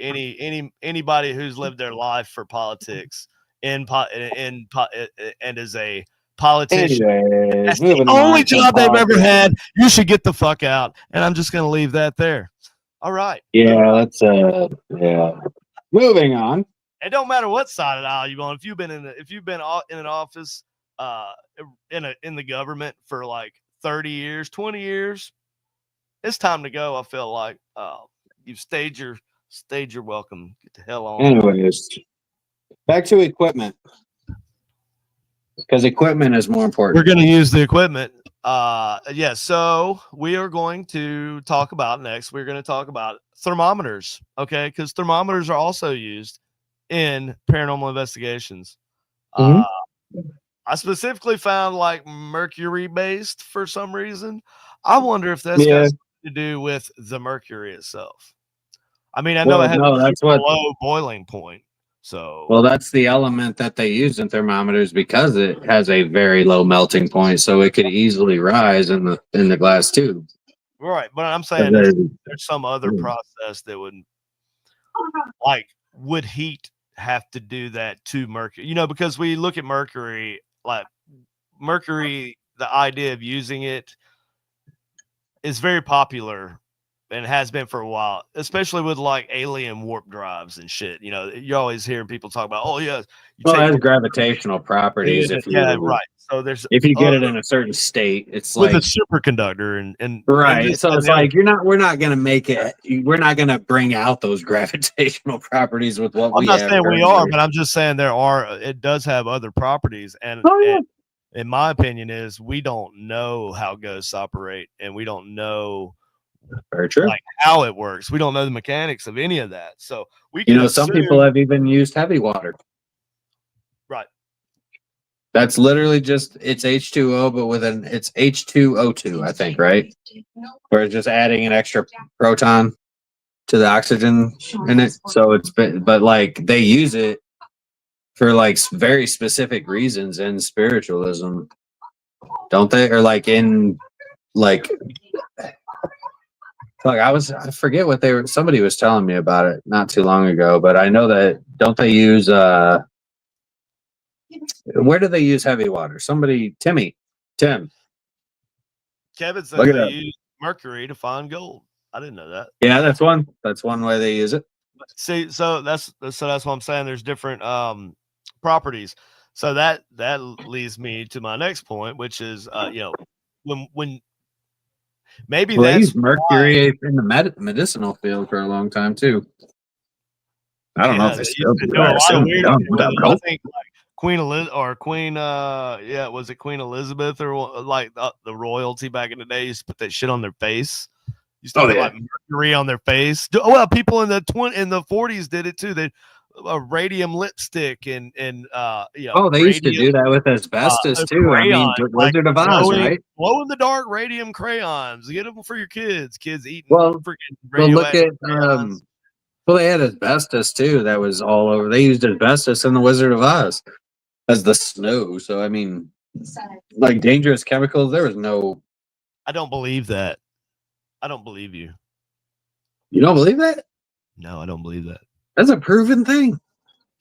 who's lived their life for politics and is a politician. Anyways, That's the only job they've ever had. You should get the fuck out. And I'm just going to leave that there. All right. Yeah, let's yeah. Moving on. It don't matter what side of the aisle you're on. If you've been in an office in the government for like 30 years, 20 years, it's time to go. I feel like you've stayed your welcome. Get the hell on. Anyways, back to equipment. Because equipment is more important. We're going to use the equipment. Yeah, so we are going to talk about next. We're going to talk about thermometers, okay? Because thermometers are also used in paranormal investigations. I specifically found like mercury based for some reason. I wonder if that's got something to do with the mercury itself. I mean, I know it has a low boiling point. So well, that's the element that they use in thermometers because it has a very low melting point, so it could easily rise in the glass tube. Right, but I'm saying there's some other process that would heat have to do that to mercury? You know, because we look at mercury, like mercury, the idea of using it is very popular and has been for a while, especially with like alien warp drives and shit. You know, you're always hearing people talk about, oh yeah, it has gravitational properties. Right. So if you get it in a certain state, it's with like a superconductor and right. So it's like we're not gonna make it. We're not gonna bring out those gravitational properties with what I'm we not have. saying we are, but I'm just saying it does have other properties. And in my opinion is we don't know how ghosts operate and we don't know very true like how it works. We don't know the mechanics of any of that. So we can some people have even used heavy water. Right. That's literally just it's H2O, but it's H2O2, I think, right? Where it's just adding an extra proton to the oxygen in it. So but like they use it for like very specific reasons in spiritualism, don't they? Or like in like I forget what somebody was telling me about it not too long ago, but I know that don't they use where do they use heavy water? Tim. Kevin says they use mercury to find gold. I didn't know that. Yeah, that's one way they use it. See, so that's what I'm saying. There's different properties. So that leads me to my next point, which is when Maybe Well, they that's used mercury in the medicinal field for a long time too. I don't know yeah, if they they still used to do. do a I lot of assume they weird don't. shit I with don't it. I know. think like was it Queen Elizabeth or like the royalty back in the day used to put that shit on their face. Used to Oh put yeah. like mercury on their face. Well, people in the 40s did it too. They radium lipstick and Oh, they used to radium do that with asbestos too. I mean, crayon, like Wizard of Oz, right? glow in the dark radium crayons. Get them for your kids. Kids eating Well, freaking but look radioactive at crayons. well, they had asbestos too. That was all over. They used asbestos in the Wizard of Oz as the snow. So I mean, like dangerous chemicals. There was no. I don't believe that. I don't believe you. You don't believe that? No, I don't believe that. That's a proven thing.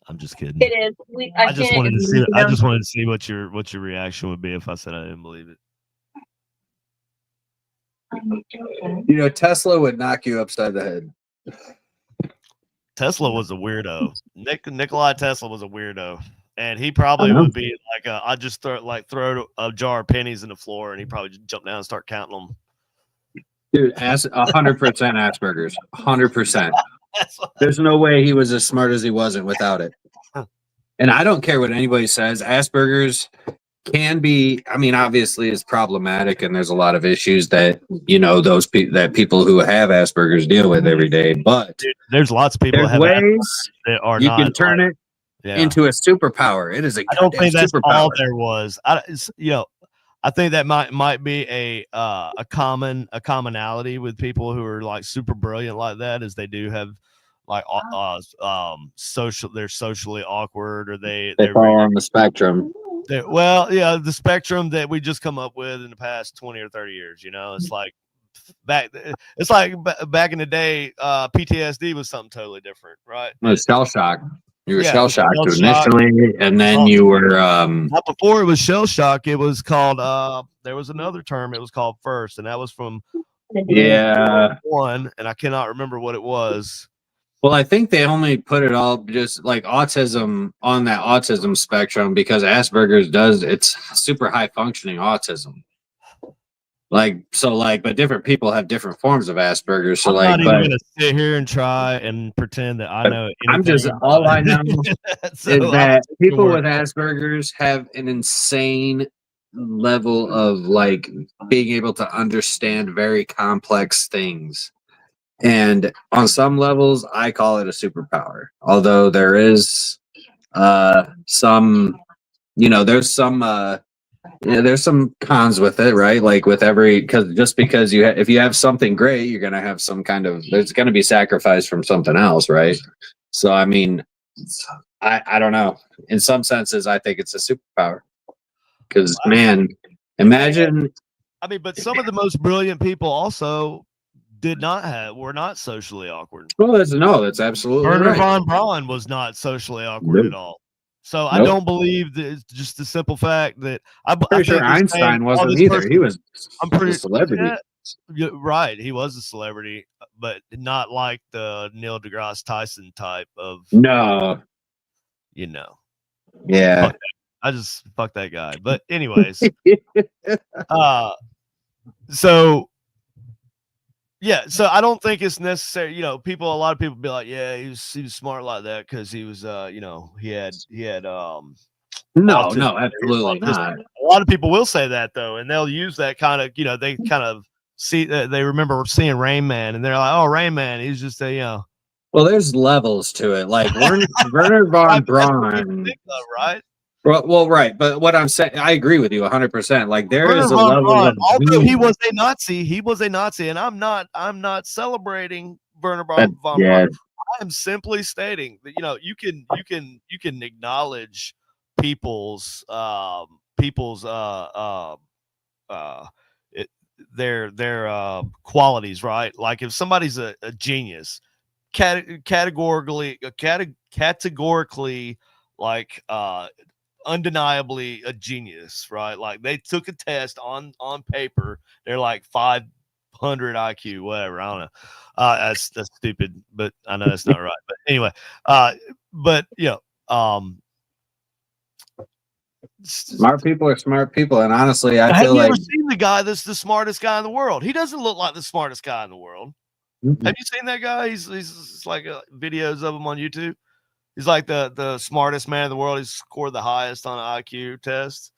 I'm just kidding. It is. I just wanted to see. I just wanted to see what your reaction would be if I said I didn't believe it. You know, Tesla would knock you upside the head. Tesla was a weirdo. Nikolai Tesla was a weirdo, and he probably would be like, I just throw a jar of pennies in the floor, and he probably just jump down and start counting them. Dude, 100% Asperger's. 100%. There's no way he was as smart as he wasn't without it. And I don't care what anybody says. Asperger's can be, I mean, obviously it's problematic, and there's a lot of issues that, you know, that people who have Asperger's deal with every day. But Dude, there's lots of people there's that have ways that are you not can turn it into a superpower. It is a I don't think that's superpower. all there was. I think that might be a commonality with people who are like super brilliant like that, is they do have like social. They're socially awkward, or They they're fall on the spectrum. the spectrum that we just come up with in the past 20 or 30 years. You know, it's like back in the day, PTSD was something totally different, right? It was shell shock. You were Yeah, shell shocked shell shock. initially, and then you were Not before it was shell shock. It was called there was another term it was called first, and that was from one, and I cannot remember what it was. Well, I think they only put it all just like autism on that autism spectrum, because Asperger's it's super high functioning autism. But different people have different forms of Asperger's. So I'm not even gonna sit here and try and pretend that I know anything. All I know is that people with work. Asperger's have an insane level of like being able to understand very complex things. And on some levels, I call it a superpower. Although there is some, there's some cons with it, right? Like with because if you have something great, you're gonna have there's gonna be sacrifice from something else, right? So I mean, I don't know. In some senses, I think it's a superpower. Because man, imagine. I mean, but some of the most brilliant people also were not socially awkward. Well, that's absolutely Werner right. von Braun was not socially awkward at all. So I don't believe that it's just the simple fact that I'm pretty sure Einstein wasn't either. He was a celebrity. Right. He was a celebrity, but not like the Neil deGrasse Tyson type of. No. Yeah. I just fuck that guy. But anyways, so I don't think it's necessary. A lot of people be like, yeah, he was smart like that because he was, he had no, absolutely not. A lot of people will say that though, and they'll use that kind of, they kind of see they remember seeing Rain Man, and they're like, oh, Rain Man, he's just a, Well, there's levels to it. Like Werner von Braun, right? Well, right, but what I'm saying, I agree with you 100%. Like there is a level of although he was a Nazi, and I'm not celebrating Werner von Braun. I am simply stating that you can acknowledge people's their qualities, right? Like if somebody's a genius, categorically like undeniably a genius, right? Like they took a test on paper, they're like 500 IQ, whatever. I don't know. That's stupid, but I know that's not right. But anyway, Smart people are smart people, and honestly, I Have feel you like ever seen the guy that's the smartest guy in the world? He doesn't look like the smartest guy in the world. Have you seen that guy? He's like videos of him on YouTube. He's like the smartest man in the world. He's scored the highest on an IQ test.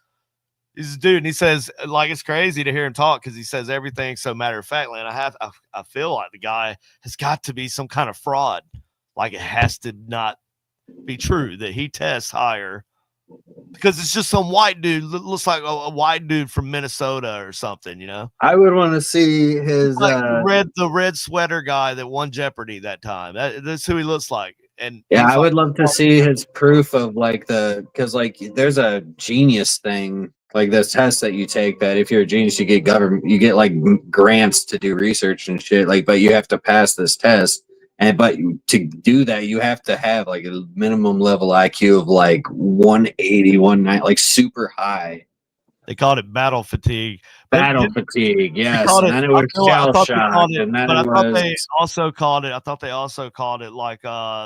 He's a dude, and he says like it's crazy to hear him talk because he says everything so matter of factly. And I feel like the guy has got to be some kind of fraud. Like it has to not be true that he tests higher because it's just some white dude. Looks like a white dude from Minnesota or something, you know. I would want to see his Like the red sweater guy that won Jeopardy that time. That's who he looks like. And yeah, he's I would like, love to see his proof of like because like there's a genius thing, like this test that you take that if you're a genius, you get like grants to do research and shit. Like, but you have to pass this test. But to do that, you have to have like a minimum level IQ of like 180, 190, like super high. they called it battle fatigue. Battle fatigue, yes. Called And it, then it was I shell thought they shock, called it, and then but it I thought was they also called it. I thought they also called it like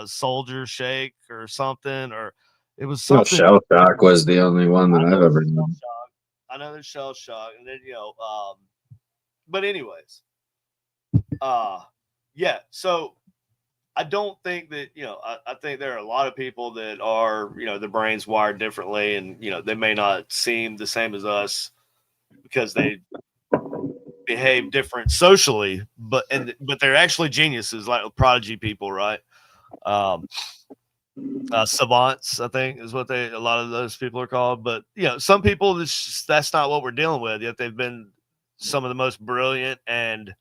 soldier shake or something, or it was well, something. shell shock was the only one that I've ever Shell known. shock. I know there's shell shock, and then but anyways, yeah. So I don't think that I think there are a lot of people that are their brains wired differently, and they may not seem the same as us because they behave different socially, but they're actually geniuses, like prodigy people, right? Savants, I think, is what a lot of those people are called. But some people that's not what we're dealing with. Yet they've been some of the most brilliant and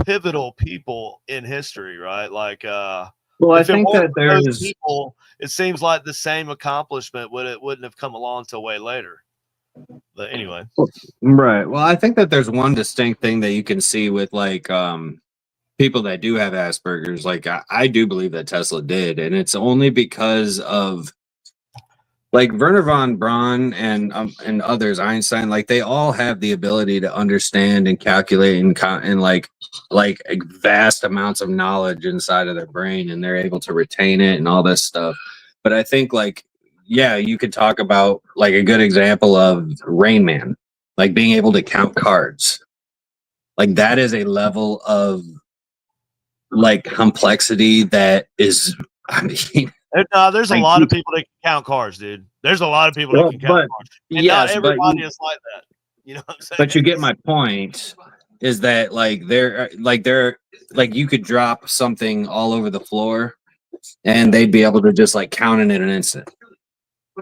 pivotal people in history, right? Like, well, I if it think weren't that for those there's people, it seems like the same accomplishment wouldn't have come along until way later. But anyway, right. Well, I think that there's one distinct thing that you can see with like people that do have Asperger's. Like I do believe that Tesla did, and it's only because of like Werner von Braun and others, Einstein, like they all have the ability to understand and calculate and like vast amounts of knowledge inside of their brain, and they're able to retain it and all this stuff. But I think like yeah, you could talk about like a good example of Rain Man, like being able to count cards. Like that is a level of like complexity that is, I mean, there's a like, lot of people that can count cards, dude. There's a lot of people that can count cards, and not yes, everybody is like that. You know what I'm saying? but you get my point. Is that like they're like you could drop something all over the floor, and they'd be able to just like count it in an instant.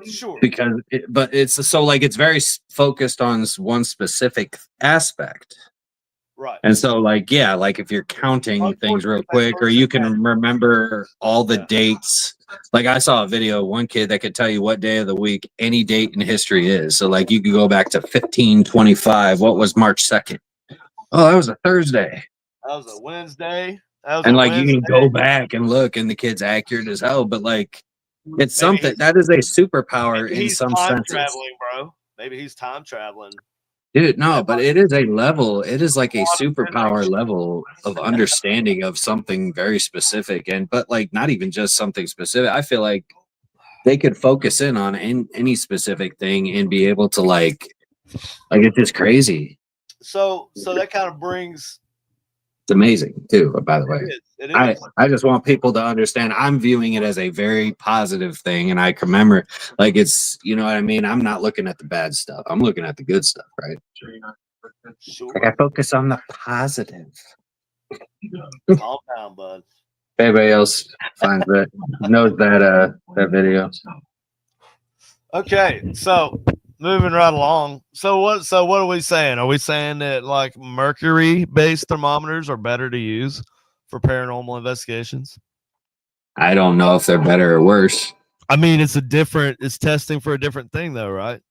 Sure. Because but it's so like it's very focused on one specific aspect. Right. And so like yeah, like if you're counting things real quick, or you can remember all the dates. Like I saw a video of one kid that could tell you what day of the week any date in history is. So like you could go back to 1525. What was March 2nd? Oh, that was a Thursday. That was a Wednesday. And like you can go back and look, and the kid's accurate as hell. But like it's something that is a superpower in some senses. Traveling, bro. Maybe he's time traveling. Dude, no, but it is a level. It is like a superpower level of understanding of something very specific, but like not even just something specific. I feel like they could focus in on any specific thing and be able to like it's just crazy. So that kind of brings. It's amazing too. By the way, it is. I just want people to understand. I'm viewing it as a very positive thing, and I can remember, like it's what I mean. I'm not looking at the bad stuff. I'm looking at the good stuff, right? Sure. Like I focus on the positive. Calm down, bud. If anybody else finds that knows that video. Okay, so moving right along. So what are we saying? Are we saying that like mercury-based thermometers are better to use for paranormal investigations? I don't know if they're better or worse. I mean, it's testing for a different thing though, right?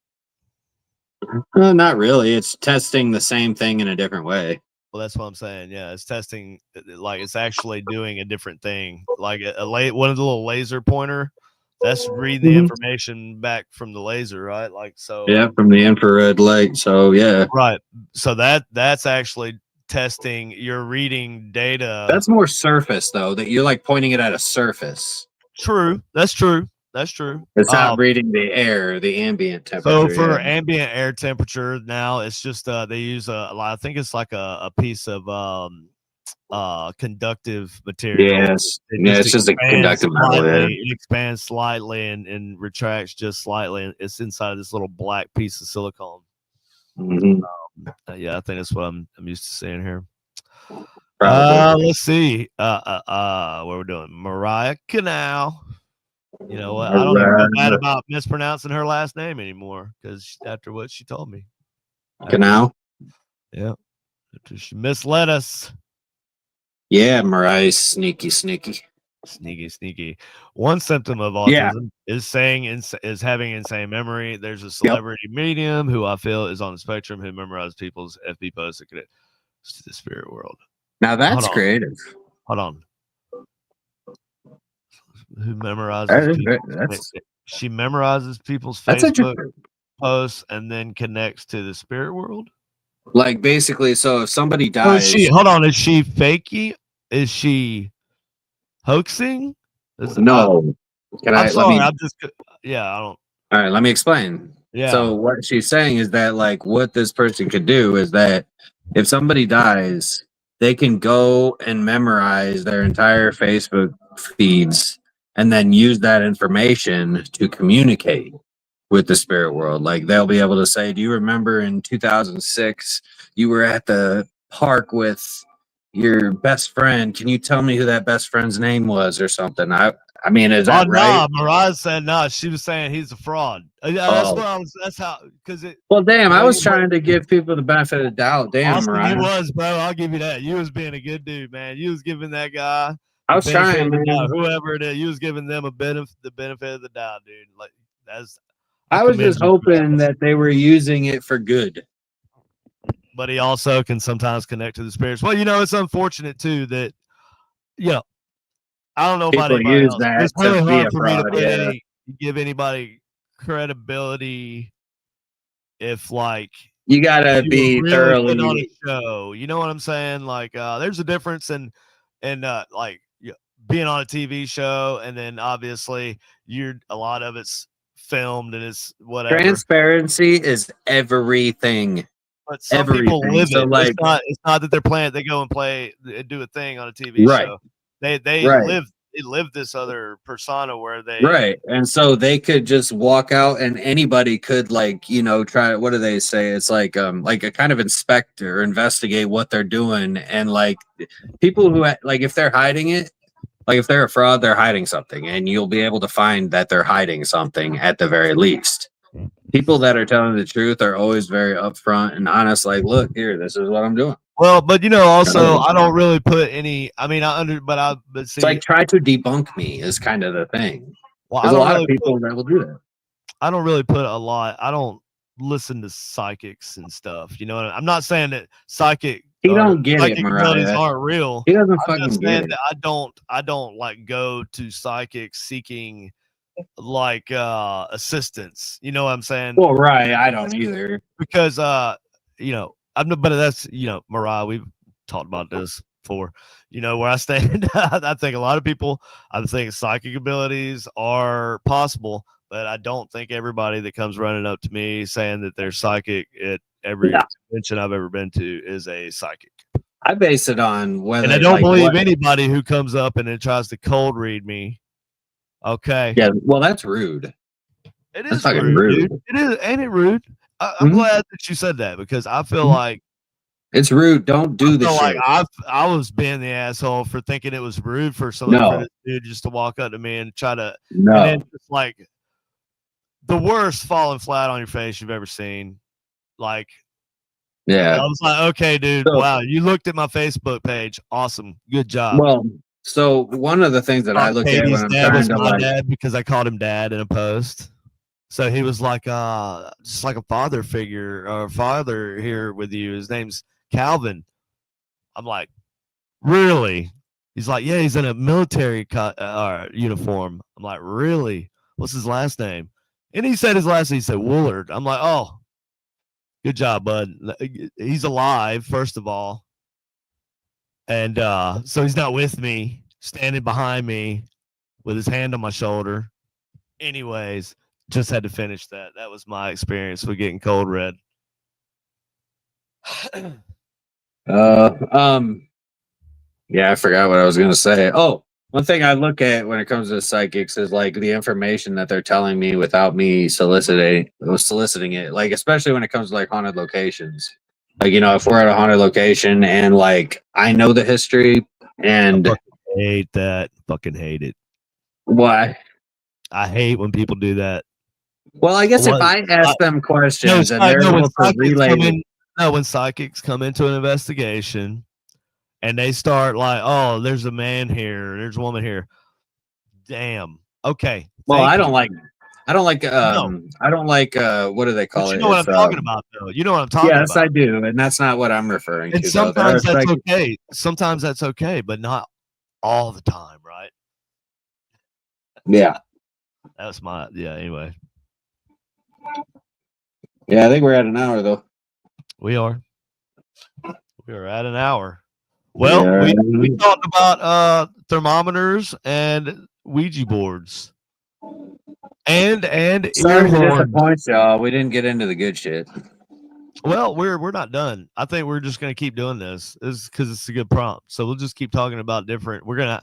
No, not really. It's testing the same thing in a different way. Well, that's what I'm saying. Yeah, it's testing, like it's actually doing a different thing. Like one of the little laser pointer, that's reading the information back from the laser, right? Like so. Yeah, from the infrared light. So yeah. Right. So that's actually testing. You're reading data. That's more surface though. That you're like pointing it at a surface. True. That's true. That's true. It's not reading the air, the ambient temperature. So for ambient air temperature now, it's just they use I think it's like a piece of conductive material. Yes. It's just a conductive metal. Yeah. It expands slightly and retracts just slightly. And it's inside this little black piece of silicone. Mm-hmm. Yeah, I think that's what I'm used to seeing here. Probably. Let's see. What we're doing. Mariah Canal. You know what? I don't even feel bad about mispronouncing her last name anymore because after what she told me. Canal? Yeah. After she misled us. Yeah, Mariah, sneaky. Sneaky. One symptom of autism is having insane memory. There's a celebrity medium who I feel is on the spectrum who memorizes people's FB posts that connect to the spirit world. Now that's creative. Hold on. Who memorizes she memorizes people's Facebook posts and then connects to the spirit world? Like basically, so if somebody dies, hold on, is she faking? Is she hoaxing? No. I'm sorry, I don't. All right, let me explain. Yeah. So what she's saying is that like what this person could do is that if somebody dies, they can go and memorize their entire Facebook feeds and then use that information to communicate with the spirit world. Like they'll be able to say, do you remember in 2006 you were at the park with your best friend? Can you tell me who that best friend's name was or something? I mean, is that right? No, Mariah said no. She was saying he's a fraud. That's what I was. That's how. Because it. Well, damn, I was trying to give people the benefit of the doubt. Damn, Austin, Mariah. you was, bro. I'll give you that. You was being a good dude, man. You was giving that guy. I was trying, man. Whoever it is, you was giving them the benefit of the doubt, dude. Like that's. I was just hoping that they were using it for good. But he also can sometimes connect to the spirits. Well, it's unfortunate too that, I don't know people about anybody use else. that It's really to be hard a for fraud, me to give anybody credibility if like you gotta be really thoroughly on a show. You know what I'm saying? Like there's a difference in like being on a TV show, and then obviously a lot of it's filmed and it's whatever. Transparency is everything. But some people live it. Like, it's not that they're playing. They go and do a thing on a TV show. They live this other persona where they and so they could just walk out and anybody could try. What do they say? It's like a kind of inspect or investigate what they're doing, and like people who like if they're hiding it, like if they're a fraud, they're hiding something, and you'll be able to find that they're hiding something at the very least. People that are telling the truth are always very upfront and honest. Like, look here, this is what I'm doing. Well, but also I don't really put any. I mean, but see, it's like try to debunk me is kind of the thing. Well, there's a lot of people that will do that. I don't really put a lot. I don't listen to psychics and stuff. You know, I'm not saying that psychic. He don't get it, Mariah. Aren't real. He doesn't fucking get it. I don't like go to psychics seeking like assistance. You know what I'm saying? Well, right. I don't either. Because but that's Mariah, we've talked about this before. Where I stand. I think a lot of people, I think psychic abilities are possible, but I don't think everybody that comes running up to me saying that they're psychic at every convention I've ever been to is a psychic. I base it on whether. And I don't believe anybody who comes up and then tries to cold read me. Okay. Yeah. Well, that's rude. It is rude. Dude. It is, ain't it rude? I'm glad that you said that because I feel like it's rude. Don't do this. Like I was being the asshole for thinking it was rude for somebody for this dude just to walk up to me and try to. No. And then it's like the worst falling flat on your face you've ever seen. Like, yeah. I was like, okay, dude. So, wow, you looked at my Facebook page. Awesome, good job. Well, so one of the things that I look at when I'm trying to dad because I called him dad in a post. So he was like, just like a father figure or father here with you. His name's Calvin. I'm like, really? He's like, yeah, he's in a military uniform. I'm like, really? What's his last name? And he said his last name. He said Woolard. I'm like, oh, good job, bud. He's alive, first of all. And so he's not with me, standing behind me with his hand on my shoulder. Anyways, just had to finish that. That was my experience with getting cold red. Yeah, I forgot what I was gonna say. Oh, one thing I look at when it comes to psychics is like the information that they're telling me without me soliciting it. Like especially when it comes to like haunted locations. Like if we're at a haunted location and like I know the history I and fucking hate that. Fucking hate it. why. I hate when people do that. Well, I guess if What? I ask them questions and they're When able to psychics relay, come in, no, when psychics come into an investigation and they start like, "Oh, there's a man here, there's a woman here." Damn. Okay. well, Thank I don't you. like, I don't like, No, I don't like, what do they but call you it? know what I'm It's talking about, though. You know what I'm talking yes, about. I do, and that's not what I'm referring And to, though. There are sometimes that's psychic, okay. Sometimes that's okay, but not all the time, right? yeah, That's my anyway. yeah. I think we're at an hour though. We are at an hour. Well, Yeah. we talked about thermometers and Ouija boards. And Sorry to ear horns. disappoint y'all. We didn't get into the good shit. Well, we're not done. I think we're just gonna keep doing this. Is because it's a good prompt. So we'll just keep talking about different. We're gonna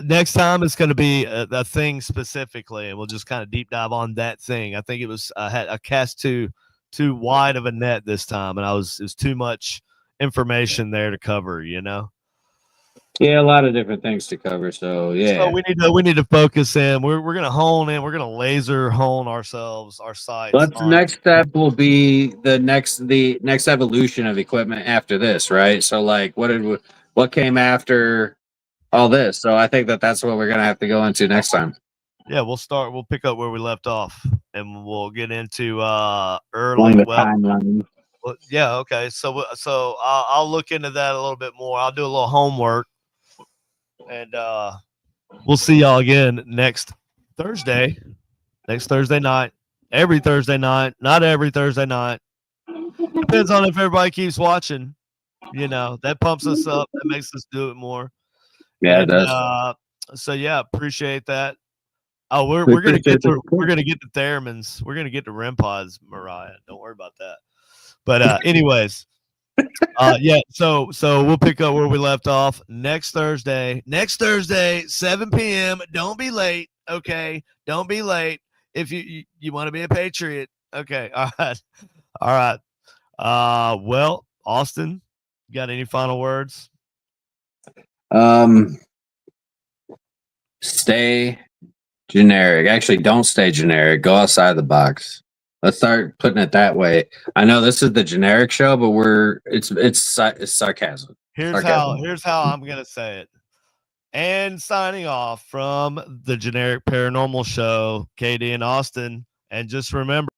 next time it's gonna be a thing specifically, and we'll just kind of deep dive on that thing. I think it was I cast too wide of a net this time, and it was too much information there to cover. Yeah, a lot of different things to cover. So So yeah, we need to focus in. We're gonna hone in. We're gonna laser hone ourselves, our sights. but the next step will be the next evolution of equipment after this, right? So like, what came after all this? So I think that's what we're gonna have to go into next time. Yeah, we'll pick up where we left off, and we'll get into Along early. the Well, timeline. yeah, okay. So I'll look into that a little bit more. I'll do a little homework, and we'll see y'all again next Thursday. Next Thursday night. Every Thursday night. Not every Thursday night. Depends on if everybody keeps watching. That pumps us up. That makes us do it more. Yeah, it And does. so yeah, appreciate that. Oh, we're We gonna appreciate get to the we're gonna get to Theremins. We're gonna get to REM pods, Mariah. Don't worry about that. But anyways, yeah. So we'll pick up where we left off next Thursday. Next Thursday, 7 p.m. Don't be late. Okay, don't be late. If you want to be a patriot. Okay. All right. All right. Well, Austin, you got any final words? Stay generic. Actually, don't stay generic. Go outside the box. Let's start putting it that way. I know this is the generic show, but it's sarcasm. Here's how I'm gonna say it. And signing off from the Generic Paranormal Show, KD and Austin. And just remember.